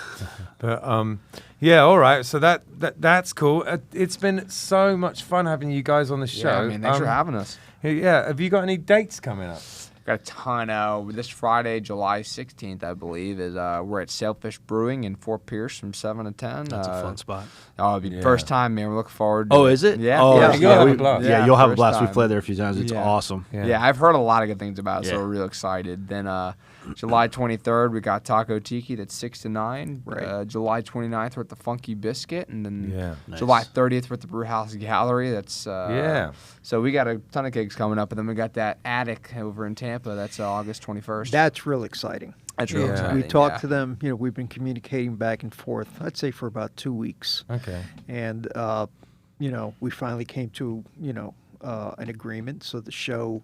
But, all right, so that's cool. It's been so much fun having you guys on the show. Yeah, I mean, thanks for having us. Yeah, have you got any dates coming up? Got a ton of this Friday, July 16th, I believe, is we're at Sailfish Brewing in Fort Pierce from 7 to 10. That's a fun spot. Oh, it'll be first time, man. We're looking forward to it. Oh, is it? Yeah. Oh, yeah. You'll have a blast. Yeah, you'll have a blast. Time. We've played there a few times. It's awesome. Yeah, I've heard a lot of good things about it, so we're real excited. Then July 23rd, we got Taco Tiki that's 6 to 9. Right. July 29th, we're at the Funky Biscuit. And then Nice. July 30th, we're at the Brewhouse Gallery. That's So we got a ton of gigs coming up. And then we got that Attic over in Tampa. That's August 21st. That's real exciting. That's real exciting. We talked to them. We've been communicating back and forth, I'd say, for about 2 weeks. Okay. And, we finally came to, an agreement. So the show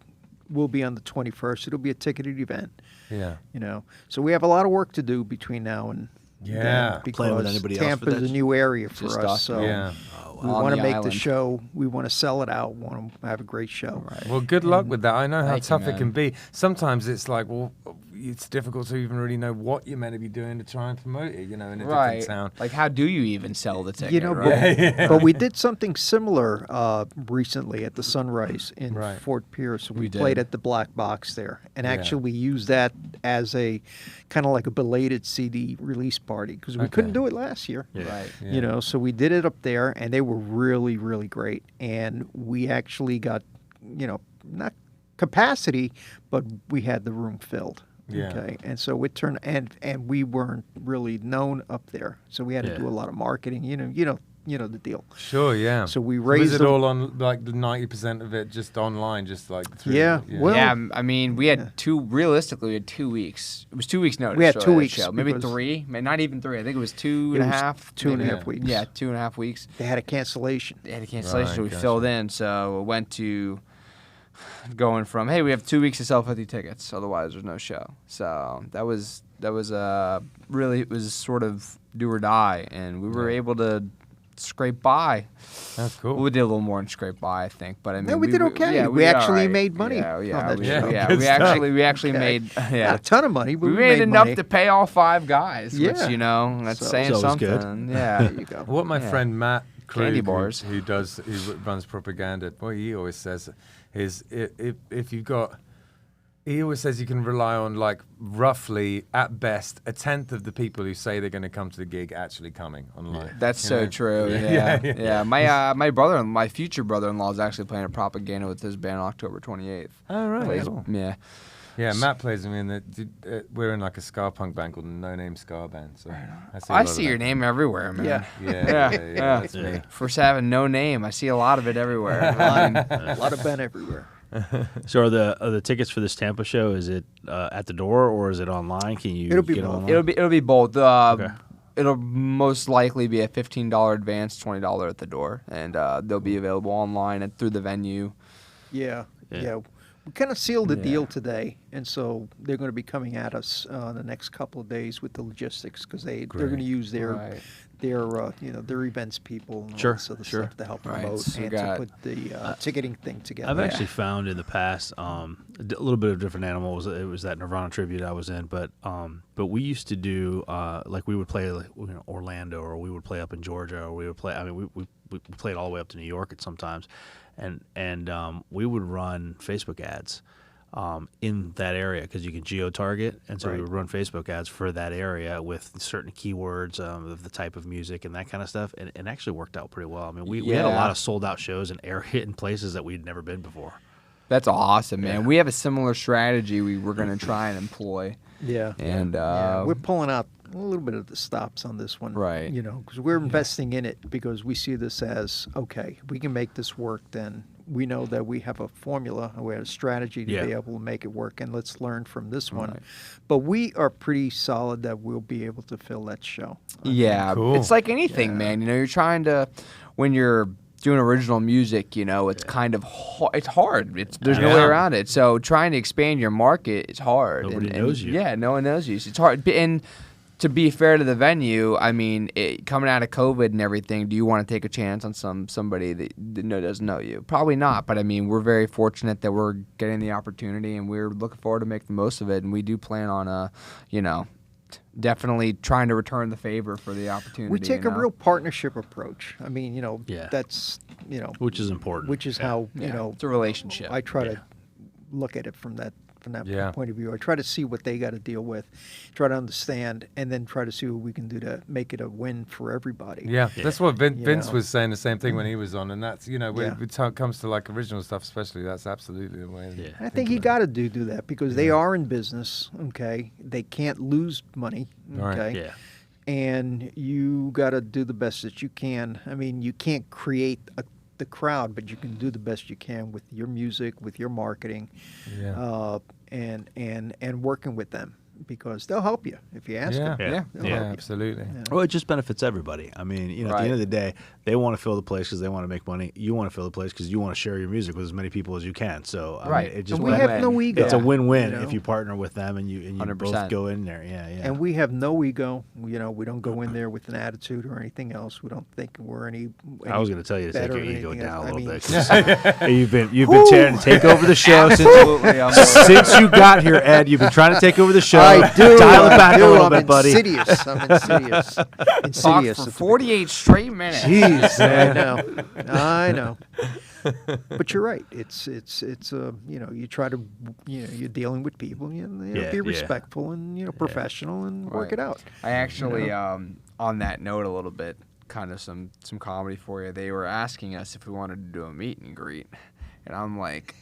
will be on the 21st. It'll be a ticketed event. Yeah. So we have a lot of work to do between now and then, Playing with because anybody else for Tampa's this? a new area for Just us. us, So Yeah. we On want the to make island. the show. We want to sell it out. Want to have a great show. Right. Well, good luck with that. I know how Thank you, tough it man. can be. Sometimes it's like, well, it's difficult to even really know what you're meant to be doing to try and promote it, in a different sound. Like, how do you even sell the ticket, But we did something similar recently at the Sunrise in Right. Fort Pierce. We did. played at the Black Box there, and Yeah. actually used that as a kind of like a belated CD release party because we couldn't do it last year. Yeah. Right. Yeah. So we did it up there, and they were really, really great. And we actually got, not capacity, but we had the room filled. Yeah. Okay. And so it turned, and we weren't really known up there, so we had to Yeah. do a lot of marketing. You know the deal. Sure, yeah. So we Was raised it them- all on, like, the 90% of it just online, just like through? Yeah, well- Yeah, I mean, we had realistically, we had 2 weeks. It was 2 weeks notice. We had for 2 that weeks show. Maybe because- 3, not even 3. I think it was 2 and a It was half. 2.5 maybe. weeks. Yeah, 2.5 weeks. They had a cancellation. They had a cancellation, so we Right, filled in. So it went to going from, hey, we have 2 weeks to sell 50 tickets, otherwise there's no show. So that was really, it was sort of do or die, and we were able to scrape by. That's cool. We did a little more than scrape by, I think, but I mean, No, we did okay. Yeah, We did actually all right. made money Yeah, on yeah, that we, show. yeah. Good We stuff. actually Okay. made. Not Yeah, a ton of money, but we made enough money. to pay all 5 guys, Yeah. which that's So- saying So it was good. something. Yeah. There you go. What my Yeah. friend Matt Krug, HANDLEBARS. who runs propaganda, what he always says is if you've got, he always says you can rely on, like, roughly at best a tenth of the people who say they're going to come to the gig actually coming online. That's You so know? true. Yeah. Yeah, yeah. My future brother-in-law is actually playing a propaganda with his band October 28th. Oh, right. Plays- Cool. Yeah. Yeah, Matt plays with me in we're in like a ska punk band called No Name Ska Band. So I lot see of your that. name everywhere, man. Yeah. Yeah, Yeah. that's me. For having no name, I see a lot of it everywhere. A lot of Ben everywhere. So are the tickets for this Tampa show? Is it at the door or is it online? Can you It'll be get both. online? It'll be both. Okay. It'll most likely be a $15 advance, $20 at the door, and they'll be available online and through the venue. Yeah. Yeah. We kind of sealed the Yeah. deal today, and so they're going to be coming at us the next couple of days with the logistics because they're going to use their Right. their events people and all Sure, this other sure. stuff to help Right, promote so we and got- to put the ticketing thing together. I've actually found in the past a little bit of different animals. It was that Nirvana tribute I was in, but we used to do like we would play like, Orlando, or we would play up in Georgia, or we would play. I mean, we played all the way up to New York at sometimes, and we would run Facebook ads. In that area because you can geo-target, and so we would run Facebook ads for that area with certain keywords of the type of music and that kind of stuff, and it actually worked out pretty well. I mean, we had a lot of sold-out shows in area in places that we'd never been before. That's awesome, man. We have a similar strategy we're going to try and employ. Yeah. And Yeah, we're pulling out little bit of the stops on this one, Right. You know, because we're investing in it because we see this as okay. We can make this work. Then we know that we have a formula, we have a strategy to be able to make it work, and let's learn from this one. Right. But we are pretty solid that we'll be able to fill that show. Yeah, Cool. it's like anything, man. You know, you're trying to, when you're doing original music, you know, it's kind of it's hard. There's no way around it. So trying to expand your market is hard. Nobody knows you. Yeah, no one knows you. So it's hard. And to be fair to the venue, I mean, coming out of COVID and everything, do you want to take a chance on somebody that doesn't know you? Probably not. But I mean, we're very fortunate that we're getting the opportunity, and we're looking forward to making the most of it. And we do plan on, you know, definitely trying to return the favor for the opportunity. We take a real partnership approach. I mean, you know, that's, you know, which is important. which is how, you know, it's a relationship. I try to look at it from that point of view. I try to see what they got to deal with, try to understand, and then try to see what we can do to make it a win for everybody. Yeah, that's what Vince know. was saying the same thing when he was on, and that's, you know, when it comes to like original stuff especially, that's absolutely the way. Yeah. I think you got to do that because they are in business, okay? They can't lose money, okay? Right. Yeah. And you got to do the best that you can. I mean, you can't create the crowd, but you can do the best you can with your music, with your marketing, and working with them because they'll help you if you ask them. Yeah. They'll Yeah, help you. absolutely. Yeah. Well, it just benefits everybody. I mean, you know, at the end of the day, they want to fill the place because they want to make money. You want to fill the place because you want to share your music with as many people as you can. So, I mean, it just And we have no ego. It's a win-win you know? if you partner with them and you 100%. both go in there. Yeah, yeah. And we have no ego. You know, we don't go in there with an attitude or anything else. We don't think we're any I was going to tell you to take better your or ego anything down else. a little I bit. 'Cause you've been trying to take over the show since you got here, Ed. You've been trying to take over the show. I do. Dial it back a little I'm bit, buddy. insidious. I'm insidious. Talked Insidious. for 48 straight minutes. Jeez, I know. But you're right. It's you know, you try to, you know, you're dealing with people. You know, be respectful and, you know, professional and work it out. I actually, on that note a little bit, kind of some comedy for you. They were asking us if we wanted to do a meet and great. And I'm like,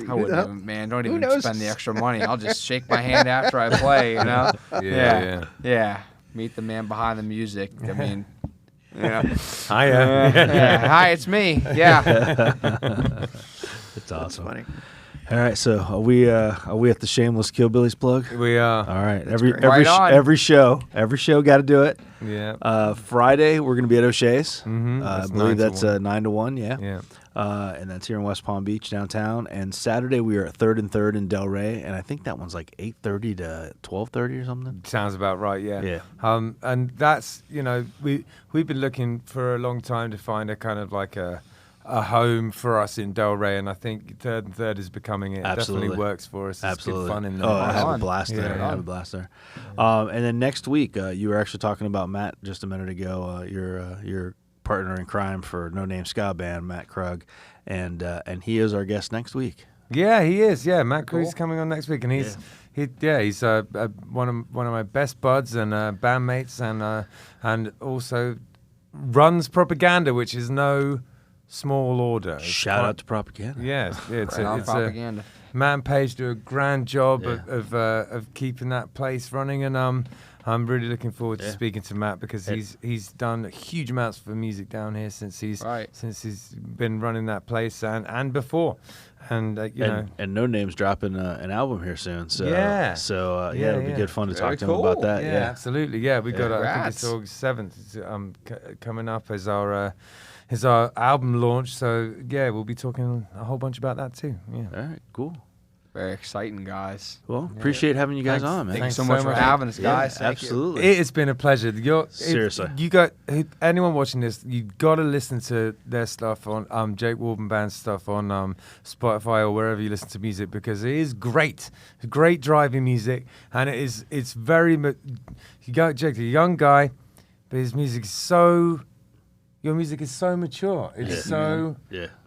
I wouldn't even, man, don't even spend the extra money. I'll just shake my hand after I play, you know? Yeah. Meet the man behind the music. I mean, yeah. Hiya. Hi, it's me. Yeah. It's awesome. Funny. All right, so are we at the shameless Killbillies plug? We are. All right, great. every show got to do it. Yeah. Friday we're gonna be at O'Shea's. That's I believe 9 to that's 1. 9 to 1. Yeah. Yeah. And that's here in West Palm Beach downtown. And Saturday we are at 3rd and 3rd in Delray, and I think that one's like 8:30 to 12:30 or something. Sounds about right, yeah. Yeah. And that's, you know, we've been looking for a long time to find a kind of like a home for us in Delray, and I think 3rd and 3rd is becoming it. Absolutely. It definitely works for us. It's Absolutely. good fun in there. Oh, I have a blast there. Yeah. I have a blast there. And then next week, you were actually talking about Matt just a minute ago. Your partner in crime for No Name Ska Band, Matt Krug, and he is our guest next week. Yeah, he is. Yeah, Matt Cruz is coming on next week, and he's one of my best buds and bandmates, and also runs Propaganda, which is no small order. Shout out to Propaganda. Yes, it's Propaganda. Matt and Paige do a grand job Yeah. of keeping that place running, and I'm really looking forward to speaking to Matt because he's done huge amounts for music down here since he's been running that place and before, and you know. And No Name's dropping an album here soon, so Yeah, it'll be good fun to Very talk to him about that. Yeah, absolutely. Yeah, we got I think it's Congrats. August 7th coming up as our album launch. So yeah, we'll be talking a whole bunch about that too. Yeah. All right, cool. Very exciting, guys. Well, appreciate having you guys Thanks. on, man. Thank you Thanks so so much for much. having us, guys. Yeah, Thank you. absolutely. It's been a pleasure. Seriously. You got anyone watching this, you got to listen to their stuff on Jake Walden Band stuff on Spotify or wherever you listen to music because it is great driving music, and it's very you got Jake, a young guy, but his music is so. Your music is so mature. It's so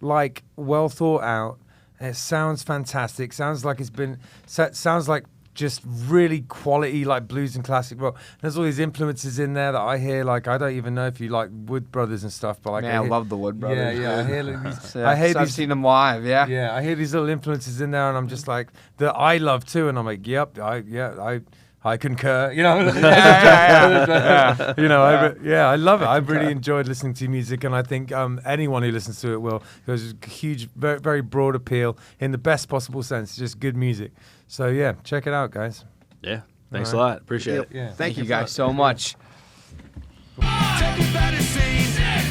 like well thought out. It sounds fantastic. Sounds like it's been. Sounds like just really quality, like blues and classic rock. There's all these influences in there that I hear. Like I don't even know if you like Wood Brothers and stuff, but like Man, I love the Wood Brothers. Yeah, I hear these. Yeah, I've seen them live. Yeah. I hear these little influences in there, and I'm just like that I love too. And I'm like, yep, I I concur. You know, Yeah. you know, I love it. I've really enjoyed listening to your music, and I think anyone who listens to it will. There's a huge, very, very broad appeal in the best possible sense. Just good music. So yeah, check it out, guys. Yeah, thanks a lot. Appreciate it. Yeah, Thank you guys so much.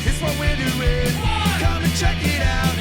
It's what we're doing. Come and check it out.